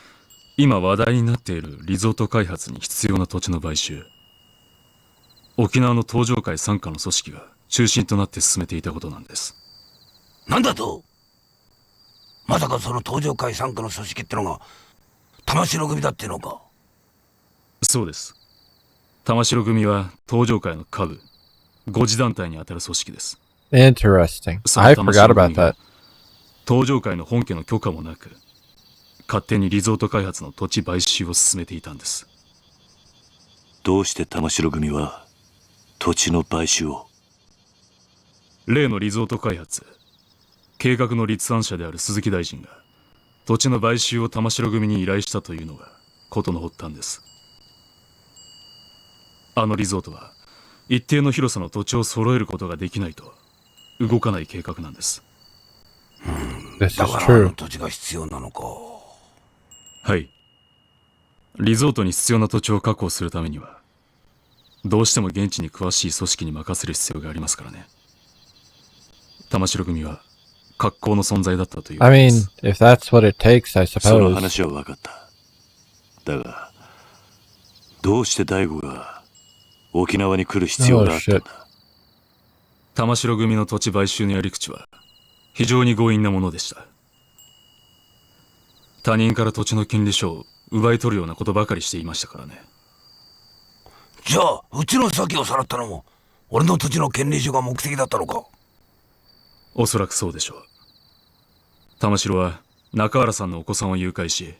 今話題になっているリゾート開発に必要な土地の買収、沖縄の東上会傘下の組織が中心となって進めていたことなんです。なんだと？まさかその東上会傘下の組織ってのが玉城組だってのか。そうです。玉城組は東上会の下部、5次団体にあたる組織です。Interesting. その I 玉 forgot 城 about 組が that. 東上会の本家の許可もなく、勝手にリゾート開発の土地買収を進めていたんです。どうして玉城組は土地の買収を？例のリゾート開発、計画の立案者である鈴木大臣が土地の買収を玉城組に依頼したというのが事の発端です。あのリゾートは一定の広さの土地を揃えることができないと動かない計画なんです。This だ is からあ true. の土地が必要なのか。はい。リゾートに必要な土地を確保するためには、どうしても現地に詳しい組織に任せる必要がありますからね。玉城組は格好の存在だったということ I で mean, す。 if that's what it takes, I その suppose. 話は分かった。だが、どうして大悟が沖縄に来る必要があったんだ？玉城組の土地買収のやり口は非常に強引なものでした。他人から土地の権利書を奪い取るようなことばかりしていましたからね。じゃあうちの先をさらったのも俺の土地の権利書が目的だったのか。おそらくそうでしょう。玉城は中原さんのお子さんを誘拐し、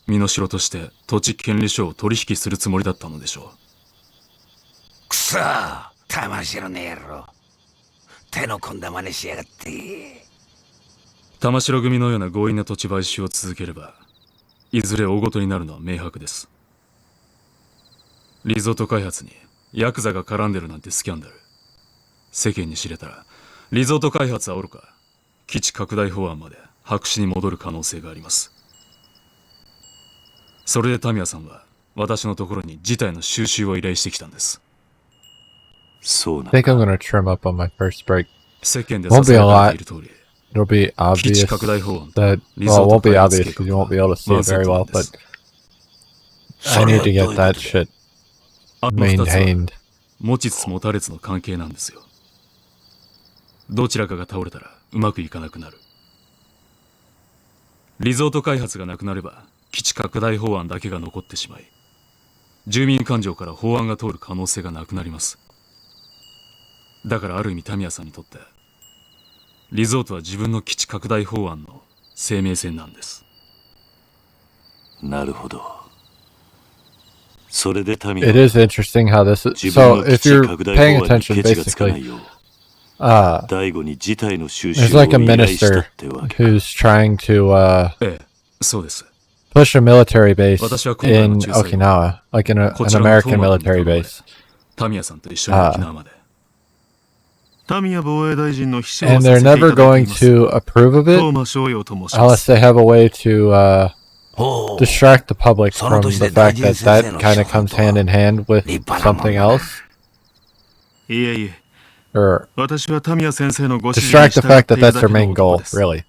身代として土地権利書を取引するつもりだったのでしょう。くそー、玉城の野郎、手の込んだ真似しやがって。玉城組のような強引な土地買収を続ければ、いずれ大事になるのは明白です。リゾート開発にヤクザが絡んでるなんてスキャンダル、世間に知れたらリゾート開発はおろか基地拡大法案まで白紙に戻る可能性があります。それでタミヤさんは私のところに事態の収拾を依頼してきたんです。そうな I ん think I'm だ。 gonna trim up on my first break. 世間で Won't さ be さ a やかれ lot. ている通り、 It'll be obvious 基地拡大法案と that, リ well, ゾ it ー won't ト be 開発 obvious 計 because you 画 won't be able to see ワン it セッ very トな well, んで but す。 I need to get that shit あの二つは maintained. 持ちつ持たれつの関係なんですよ。どちらかが倒れたらうまくいかなくなる。リゾート開発がなくなれば基地拡大法案だけが残ってしまい、住民感情から法案が通る可能性がなくなります。だからある意味タミヤさんにとってリゾートは自分の基地拡大法案の生命線なんです。なるほど。それでタミヤ It is interesting how this is. 自分 So の基 if 地 you're 拡大 paying 法案に attention, ケチがつかない basically, よう uh, 大悟に事態の収 there's 拾を like a 依頼したっ minister てわけ。 who's trying to ええ、そうです。 push a military base 私は今回の in 仲裁を Okinawa, like an こち an らの American トーマと military の base. タミヤさんと一緒に沖縄まで。タミヤ防衛大臣の秘書を And さ they're せていた never だい going ています to approve of 東 it 間翔陽と申しま unless す。 they have a way to ほう、 distract the public その from 年 the で fact 大臣 that 先生 that の kind 秘 of 書 comes とは hand in hand with 立派なも something んだな。 else, いえいえ、 or 私はタミヤ先生のご指示 distract に the 従 fact って that いる that's だ their けの main 男 goal, です。 really.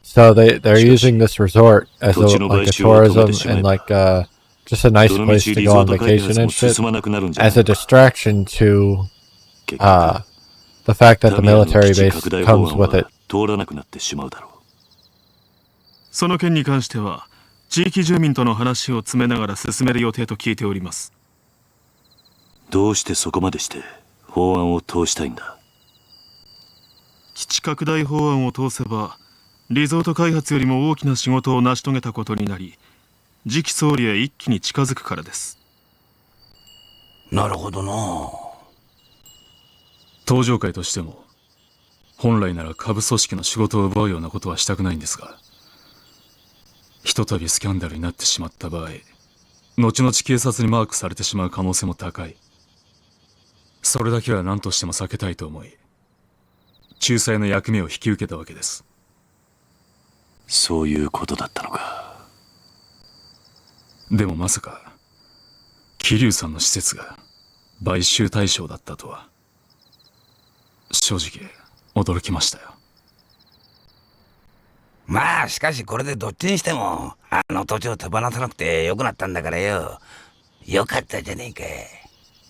So they're using this resort as a, 土地の like a 買収を止めて tourism しまえ and ば like just a nice どのみ place ち to リ go ゾー on ト開 vacation 発 and も shit 進まなくなるんじゃな as い a のか。 distraction to 結局 the fact that タ the ミヤの military 基地 base 拡大法 comes 案 with は it. 通らなくなってしまうだろう。その件に関しては、地域住民との話を詰めながら進める予定と聞いております。どうしてそこまでして法案を通したいんだ？基地拡大法案を通せば、リゾート開発よりも大きな仕事を成し遂げたことになり、次期総理へ一気に近づくからです。なるほどな。東上会としても本来なら下部組織の仕事を奪うようなことはしたくないんですが、ひとたびスキャンダルになってしまった場合、後々警察にマークされてしまう可能性も高い。それだけは何としても避けたいと思い、仲裁の役目を引き受けたわけです。そういうことだったのか。でもまさか桐生さんの施設が買収対象だったとは、正直驚きましたよ。まあしかしこれでどっちにしてもあの土地を手放さなくてよくなったんだからよ。よかったじゃねえか。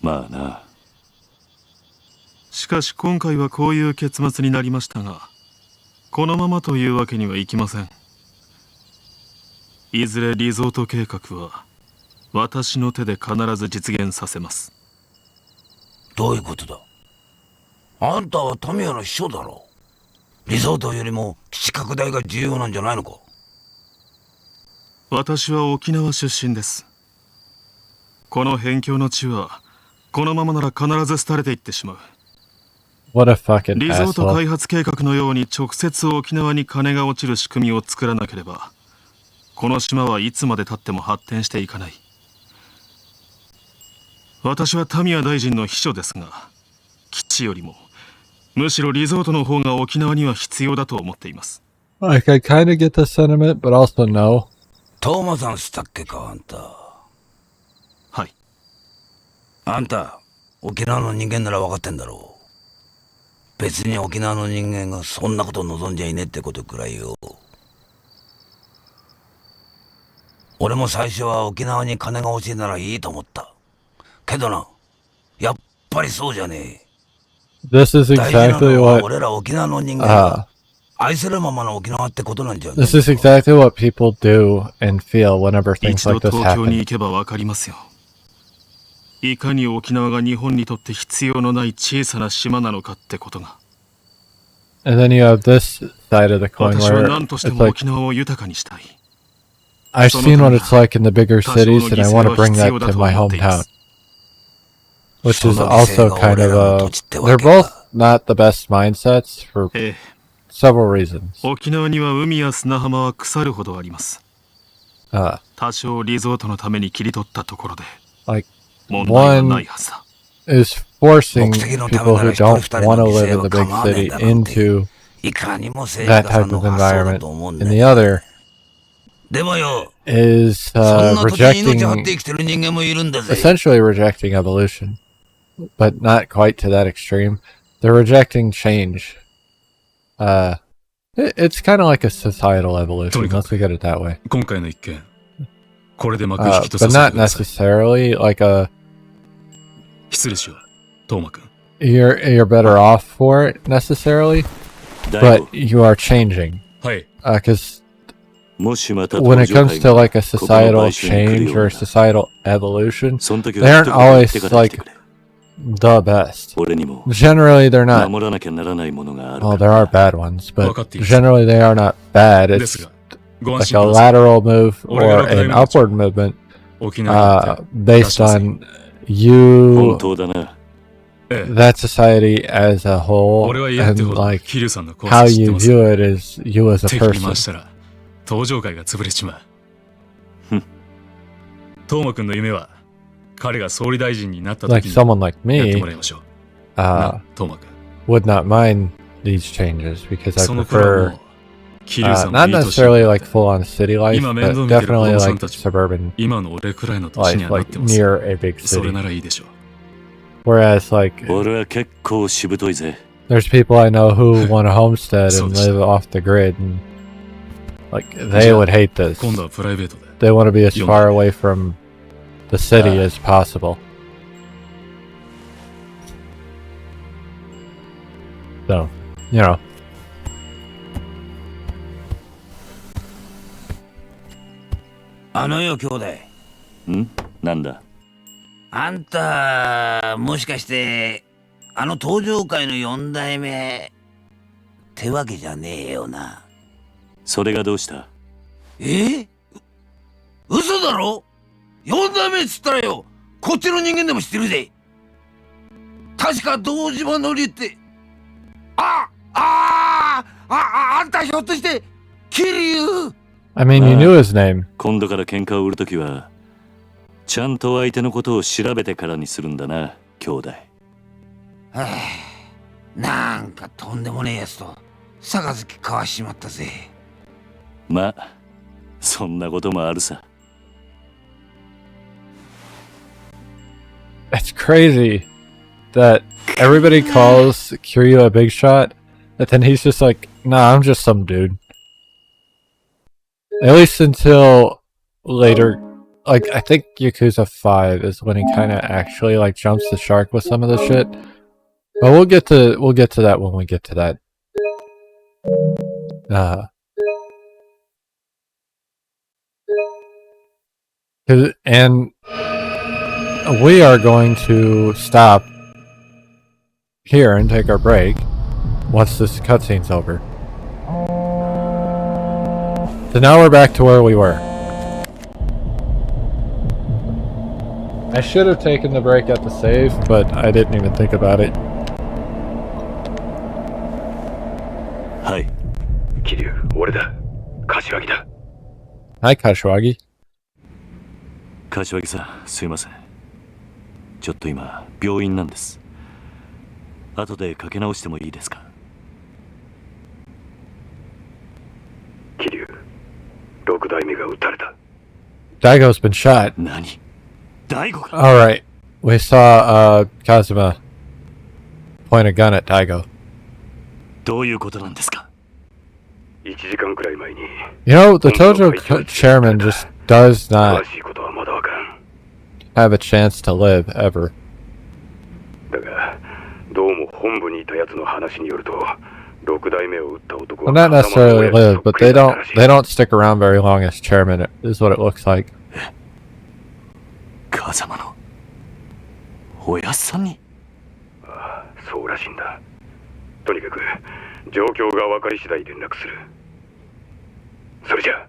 まあな。しかし今回はこういう結末になりましたが、このままというわけにはいきません。いずれリゾート計画は私の手で必ず実現させます。どういうことだ？あんたはタミヤの秘書だろう。リゾートよりも基地拡大が重要なんじゃないのか？私は沖縄出身です。この辺境の地はこのままなら必ず廃れていってしまう。What a fucking リゾート asshole. 開発計画のように直接沖縄に金が落ちる仕組みを作らなければ、この島はいつまでたっても発展していかない。私はタミヤ大臣の秘書ですが、基地よりもむしろリゾートの方が沖縄には必要だと思っています。Like, I kind of get the sentiment, but also no. トーマさんしたっけか、あんた。はい。あんた、沖縄の人間なら分かってんだろう。別に沖縄の人間がそんなこと望んじゃいねえってことくらいよ。俺も最初は沖縄に金が欲しいならいいと思った。けどな、やっぱりそうじゃねえ。 This is 大事な exactly のは what 俺ら沖縄の人間が愛するままの沖縄ってことなんじゃねえ。 this is exactly what people do and feel whenever things 一度 like this 東京に happen. 行けば分かりますよ。いかに沖縄が日本にとって必要のない小さな島なのかってことが。 And then you have this side of the coin 私は where 何として it's も like 沖縄を豊かにしたい。 I've seen what it's like in the bigger cities and I want to bring that to my hometown. Which is also kind of they're both not the best mindsets for ええ、 several reasons. 沖縄には海や砂浜は腐るほどあります。多少リゾートのために切り取ったところで Like 問題はな one いはずだ。 is forcing people who don't want to live in the big city into いかにも政 that 治家さ type んの of 発想だ environment. と思うん And だ the よ。 other でもよ、 is そんな土地に命張って rejecting, 生きてる人間もいるんだぜ。 essentially rejecting evolution, but not quite to that extreme. They're rejecting change. It's kind of like a societal evolution. Let's look at it that way. 今回の一件、これで幕引きとさ But せて not ください。 necessarily like a 失礼しよう、トーマ君。 you're better off for it necessarily, だいぶ but you are changing. はい。 Because もしまた when 登 it 場 comes 会 to が like a ここの買 societal 収に来る change よう or な societal evolution, その時 they は aren't 一言言って always から来て like くれ。 the best. 俺にも Generally, they're not. 守らなきゃならないものがある Well, か there ら are bad ones, but 分かっています。 generally they are not bad. で It's すが、ご安 like 心 a ください。 lateral move 俺が or 六代 an 目の長 upward movement 沖縄に行って出 based しません。 on 本 you, 当だな。ええ、 that society as a whole, 俺は嫌って and ほど like 桐生さんのコ how ース知って you ます。 view it as you as a 敵に回 person. したら登場会が潰れちまう。ふん。トーマ君の夢は彼が総理大臣になった Like 時に someone like やって me もらいましょう。な、トーマ君。 would not mind these changes because I その頃は prefer もう桐生さんも not いい年に necessarily なっ like て full on city life, 今面倒 but 見てる子 definitely 供さん like たちも suburban 今の俺くらいの年に life, はなっ like てます。 near a big それ city. ならいいでしょう。 Whereas like 俺は結構しぶといぜ。 there's people I know who want a homestead So and it's- live off the grid, and like they would hate this. 今度はプライベートで。 They want to be as You'll- far away from the city as possible. So, you know, あのよ兄弟、んなんだ。あんたもしかしてあの登場界の4代目ってわけじゃねえよな。それがどうした？嘘だろ？ 4 代目っつったらよ、こっちの人間でも知ってるぜ。確か堂島のりってあんたひょっとして桐生？ I mean, you knew his name. 今度から喧嘩を売るときはちゃんと相手のことを調べてからにするんだな、兄弟。なんかとんでもねえやつと杯交わしちまったぜ。まあそんなこともあるさ。 It's crazy that everybody calls Kiryu a big shot, but then he's just like, nah, I'm just some dude. At least until later, like I think Yakuza 5 is when he kind of actually like jumps the shark with some of the shit. But we'll get to that when we get to that. And we are going to stop here and take our break once this cutscene's over. So now we're back to where we were. I should have taken the break at the save, but I didn't even think about it. はい。桐生、俺だ。柏木だ。Hi, Kashiwagi. 柏木さん、すいません。ちょっと今、病院なんです。後でかけ直してもいいですか？桐生、六代目が撃たれた。Daigo's been shot. 何？大悟が？ Alright. We saw Kazuma point a gun at Daigo. どういうことなんですか1時間くらい前に。You know, the Tojo chairman just does not 詳しいことはまだわからん。 have a chance to live, ever. だが、どうも本部にいたやつの話によると、六代目を撃った男 Well, は not necessarily live, but they don't stick around very long as chairman, is what it looks like. 風間のおやっさんに？ああ、そうらしいんだ。とにかく状況が分かり次第連絡する。それじゃあ。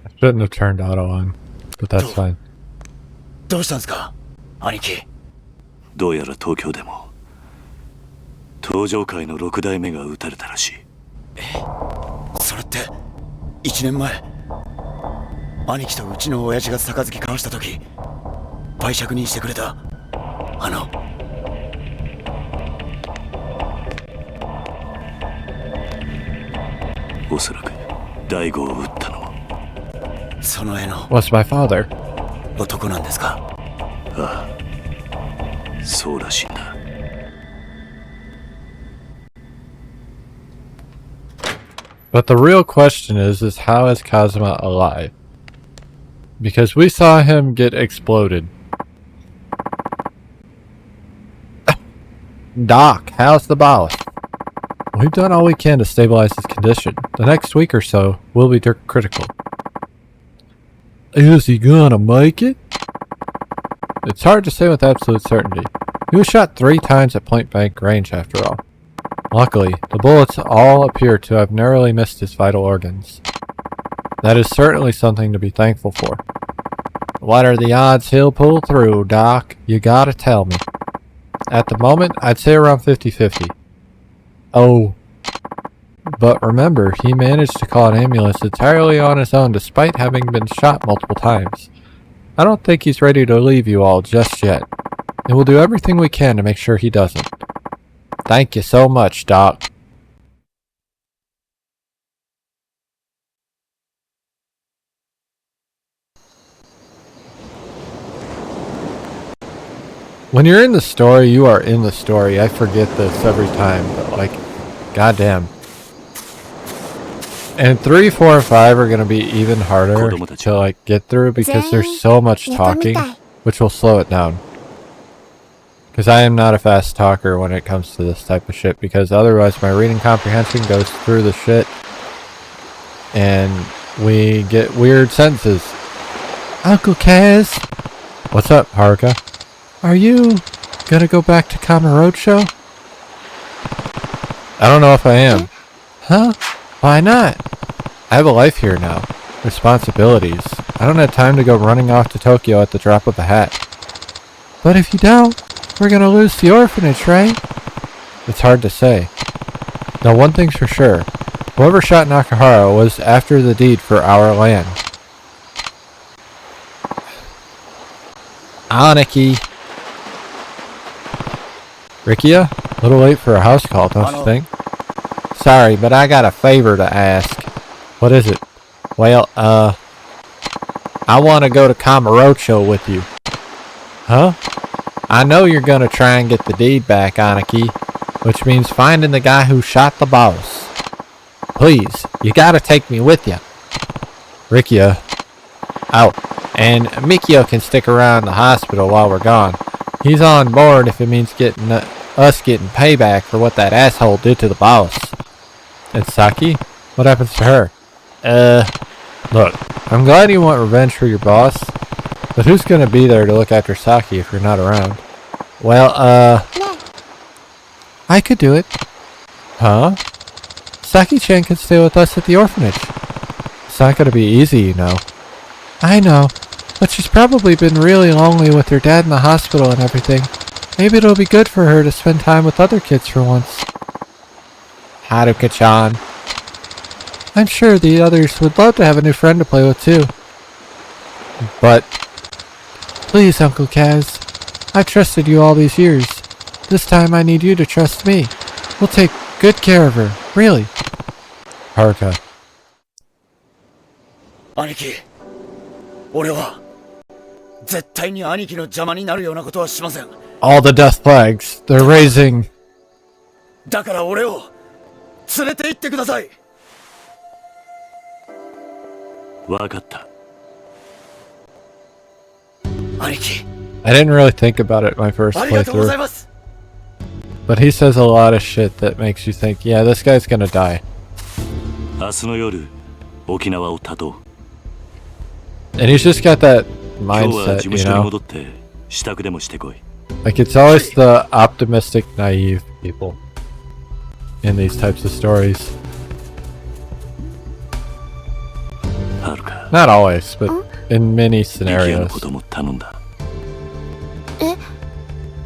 I shouldn't have turned auto on, but that's fine. どうしたんですか兄貴。どうやら東京でも東上界の六代目が撃たれたらしい。それって1年前兄貴とうちの親父が杯交わした時売借人してくれたおそらく大悟を撃ったのもその絵の Was my father? 男なんですか？ああ、そうらしいんだ。But the real question is how is Kazuma alive? Because we saw him get exploded. Doc, how's the boss? We've done all we can to stabilize his condition. The next week or so will be critical. Is he gonna make it? It's hard to say with absolute certainty. He was shot 3 times at point blank range after all. Luckily, the bullets all appear to have narrowly missed his vital organs. That is certainly something to be thankful for. What are the odds he'll pull through, Doc? You gotta tell me. At the moment, I'd say around 50-50. Oh. But remember, he managed to call an ambulance entirely on his own despite having been shot multiple times. I don't think he's ready to leave you all just yet. And we'll do everything we can to make sure he doesn't. Thank you so much, Doc. When you're in the story, you are in the story. I forget this every time, but like, goddamn. And 3, 4, and 5 are gonna be even harder to like get through because there's so much talking, which will slow it down. Because I am not a fast talker when it comes to this type of shit, because otherwise my reading comprehension goes through the shit and we get weird sentences. Uncle Kaz! What's up, Haruka? Are you gonna go back to Kamurocho? I don't know if I am. Huh? Why not? I have a life here now. Responsibilities. I don't have time to go running off to Tokyo at the drop of a hat. But if you don't, we're gonna lose the orphanage, right? It's hard to say. Now, one thing's for sure. Whoever shot Nakahara was after the deed for our land. Aniki. Rikia? A little late for a house call, don't you think? Sorry, but I got a favor to ask. What is it? Well, I want to go to Kamurocho with you. Huh? I know you're gonna try and get the deed back, Aniki, which means finding the guy who shot the boss. Please, you gotta take me with you. Rikia. Oh, and Mikio can stick around the hospital while we're gone. He's on board if it means getting us getting payback for what that asshole did to the boss. And Saki? What happens to her? Look, I'm glad you want revenge for your boss, but who's gonna be there to look after Saki if you're not around? Well, I could do it. Huh? Saki-chan can stay with us at the orphanage. It's not gonna be easy, you know. I know, but she's probably been really lonely with her dad in the hospital and everything. Maybe it'll be good for her to spend time with other kids for once. Haruka-chan. I'm sure the others would love to have a new friend to play with too. But, please, Uncle Kaz. I've trusted you all these years. This time I need you to trust me. We'll take good care of her, really. Haruka. 兄貴、俺は絶対に兄貴の邪魔になるようなことはしません。All the death flags. They're raising. だから俺を連れて行ってください。わかった。兄貴。 I didn't really think about it my first ありがとうござい playthrough. ます。 But he says a lot of shit that makes you think, yeah, this guy's gonna die. 明日の夜、沖縄を立とう。 And he's just got that 今日は mindset, 事務 you 所に know? 戻って支度でもしてこい。 Like, it's always the optimistic, naive people in these types of stories. はるか。 Not always, but in many ミキヤの scenarios. ことも頼んだ。え？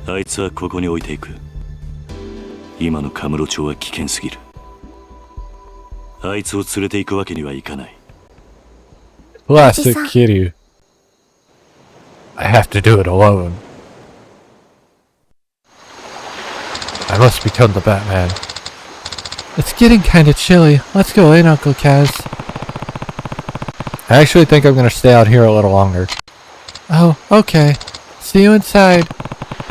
あいつはここに置いていく。今のカムロ町は危険すぎる。あいつを連れて行くわけにはいかない。 Classic Kiryu. I have to do it alone. I must become the Batman. It's getting kinda chilly. Let's go in, Uncle Kaz. I actually think I'm gonna stay out here a little longer. Oh, okay. See you inside.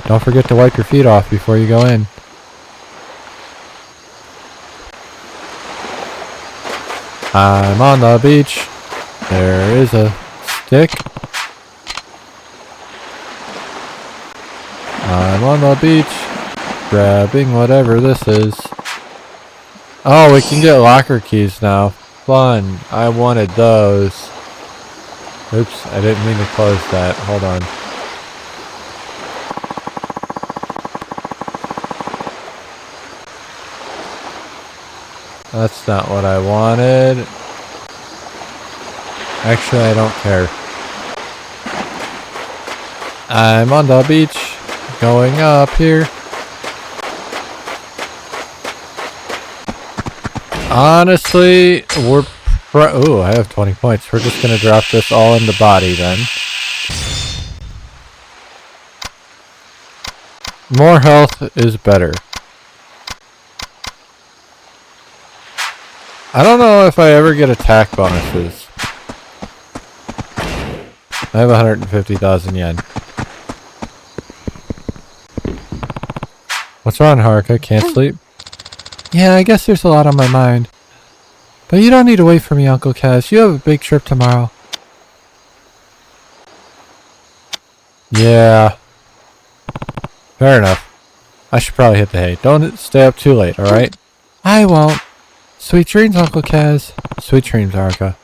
Don't forget to wipe your feet off before you go in. I'm on the beach. There is a stick. I'm on the beach, grabbing whatever this is. Oh, we can get locker keys now. Fun. I wanted those. Oops, I didn't mean to close that. Hold on. That's not what I wanted. Actually, I don't care. I'm on the beach, going up here. Honestly, ooh, I have 20 points. We're just gonna drop this all in the body then. More health is better. I don't know if I ever get attack bonuses. I have 150,000 yen. What's wrong, Haruka? Can't sleep? Yeah, I guess there's a lot on my mind. But you don't need to wait for me, Uncle Kaz. You have a big trip tomorrow. Yeah. Fair enough. I should probably hit the hay. Don't stay up too late, alright? I won't. Sweet dreams, Uncle Kaz. Sweet dreams, Haruka.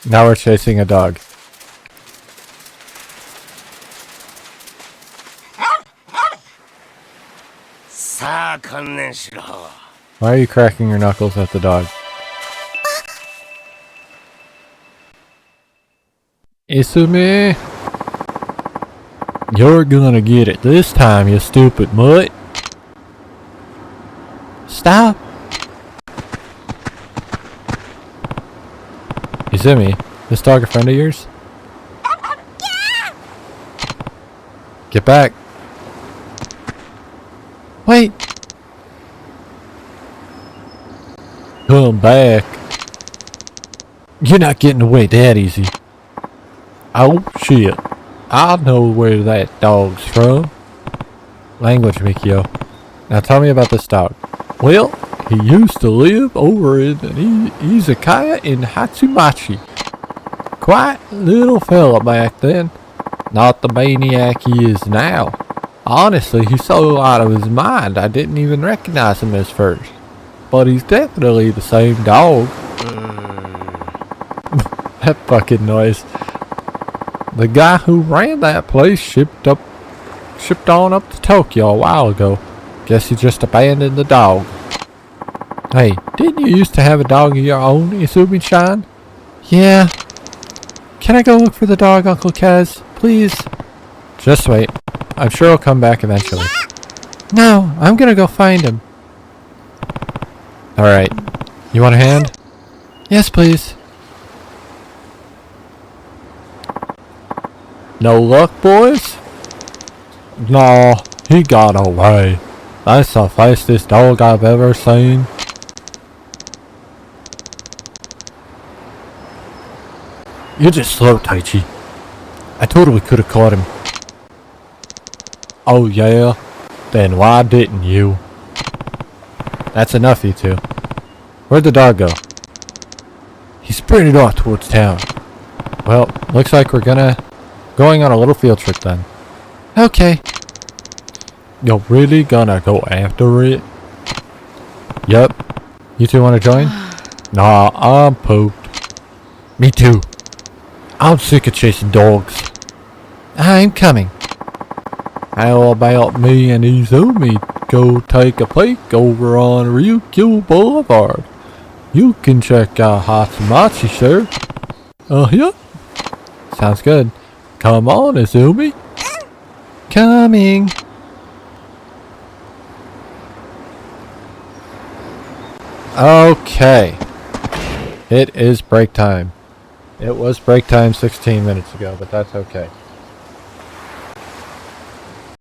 Now we're chasing a dog. Why are you cracking your knuckles at the dog? Isumi! You're gonna get it this time, you stupid mutt! Stop! Izumi, this dog a friend of yours? Get back! Wait! Come back! You're not getting away that easy. Oh shit! I know where that dog's from. Language, Mikio. Now tell me about this dog. Well, He used to live over in Izakaya in Hatsumachi. Quite little fella back then. Not the maniac he is now. Honestly, he's so out of his mind I didn't even recognize him at first. But he's definitely the same dog. That fucking noise. The guy who ran that place shipped on up to Tokyo a while ago. Guess he just abandoned the dog. Hey, didn't you used to have a dog of your own, Izumi-chan? Yeah. Can I go look for the dog, Uncle Kaz? Please? Just wait. I'm sure he'll come back eventually. No, I'm gonna go find him. Alright. You want a hand? Yes, please. No luck, boys? No, he got away. That's the fastest dog I've ever seen. You're just slow, Taichi. I totally could have caught him. Oh yeah? Then why didn't you? That's enough, you two. Where'd the dog go? He sprinted off towards town. Well, looks like we're going on a little field trip then. Okay. You're really gonna go after it? Yep. You two wanna join? Nah, I'm pooped. Me too. I'm sick of chasing dogs. I'm coming. How about me and Izumi go take a peek over on Ryukyu Boulevard? You can check out Hatsumachi, sir. Yeah. Sounds good. Come on, Izumi. Coming. Okay. It is break time. It was break time 16 minutes ago, but that's okay.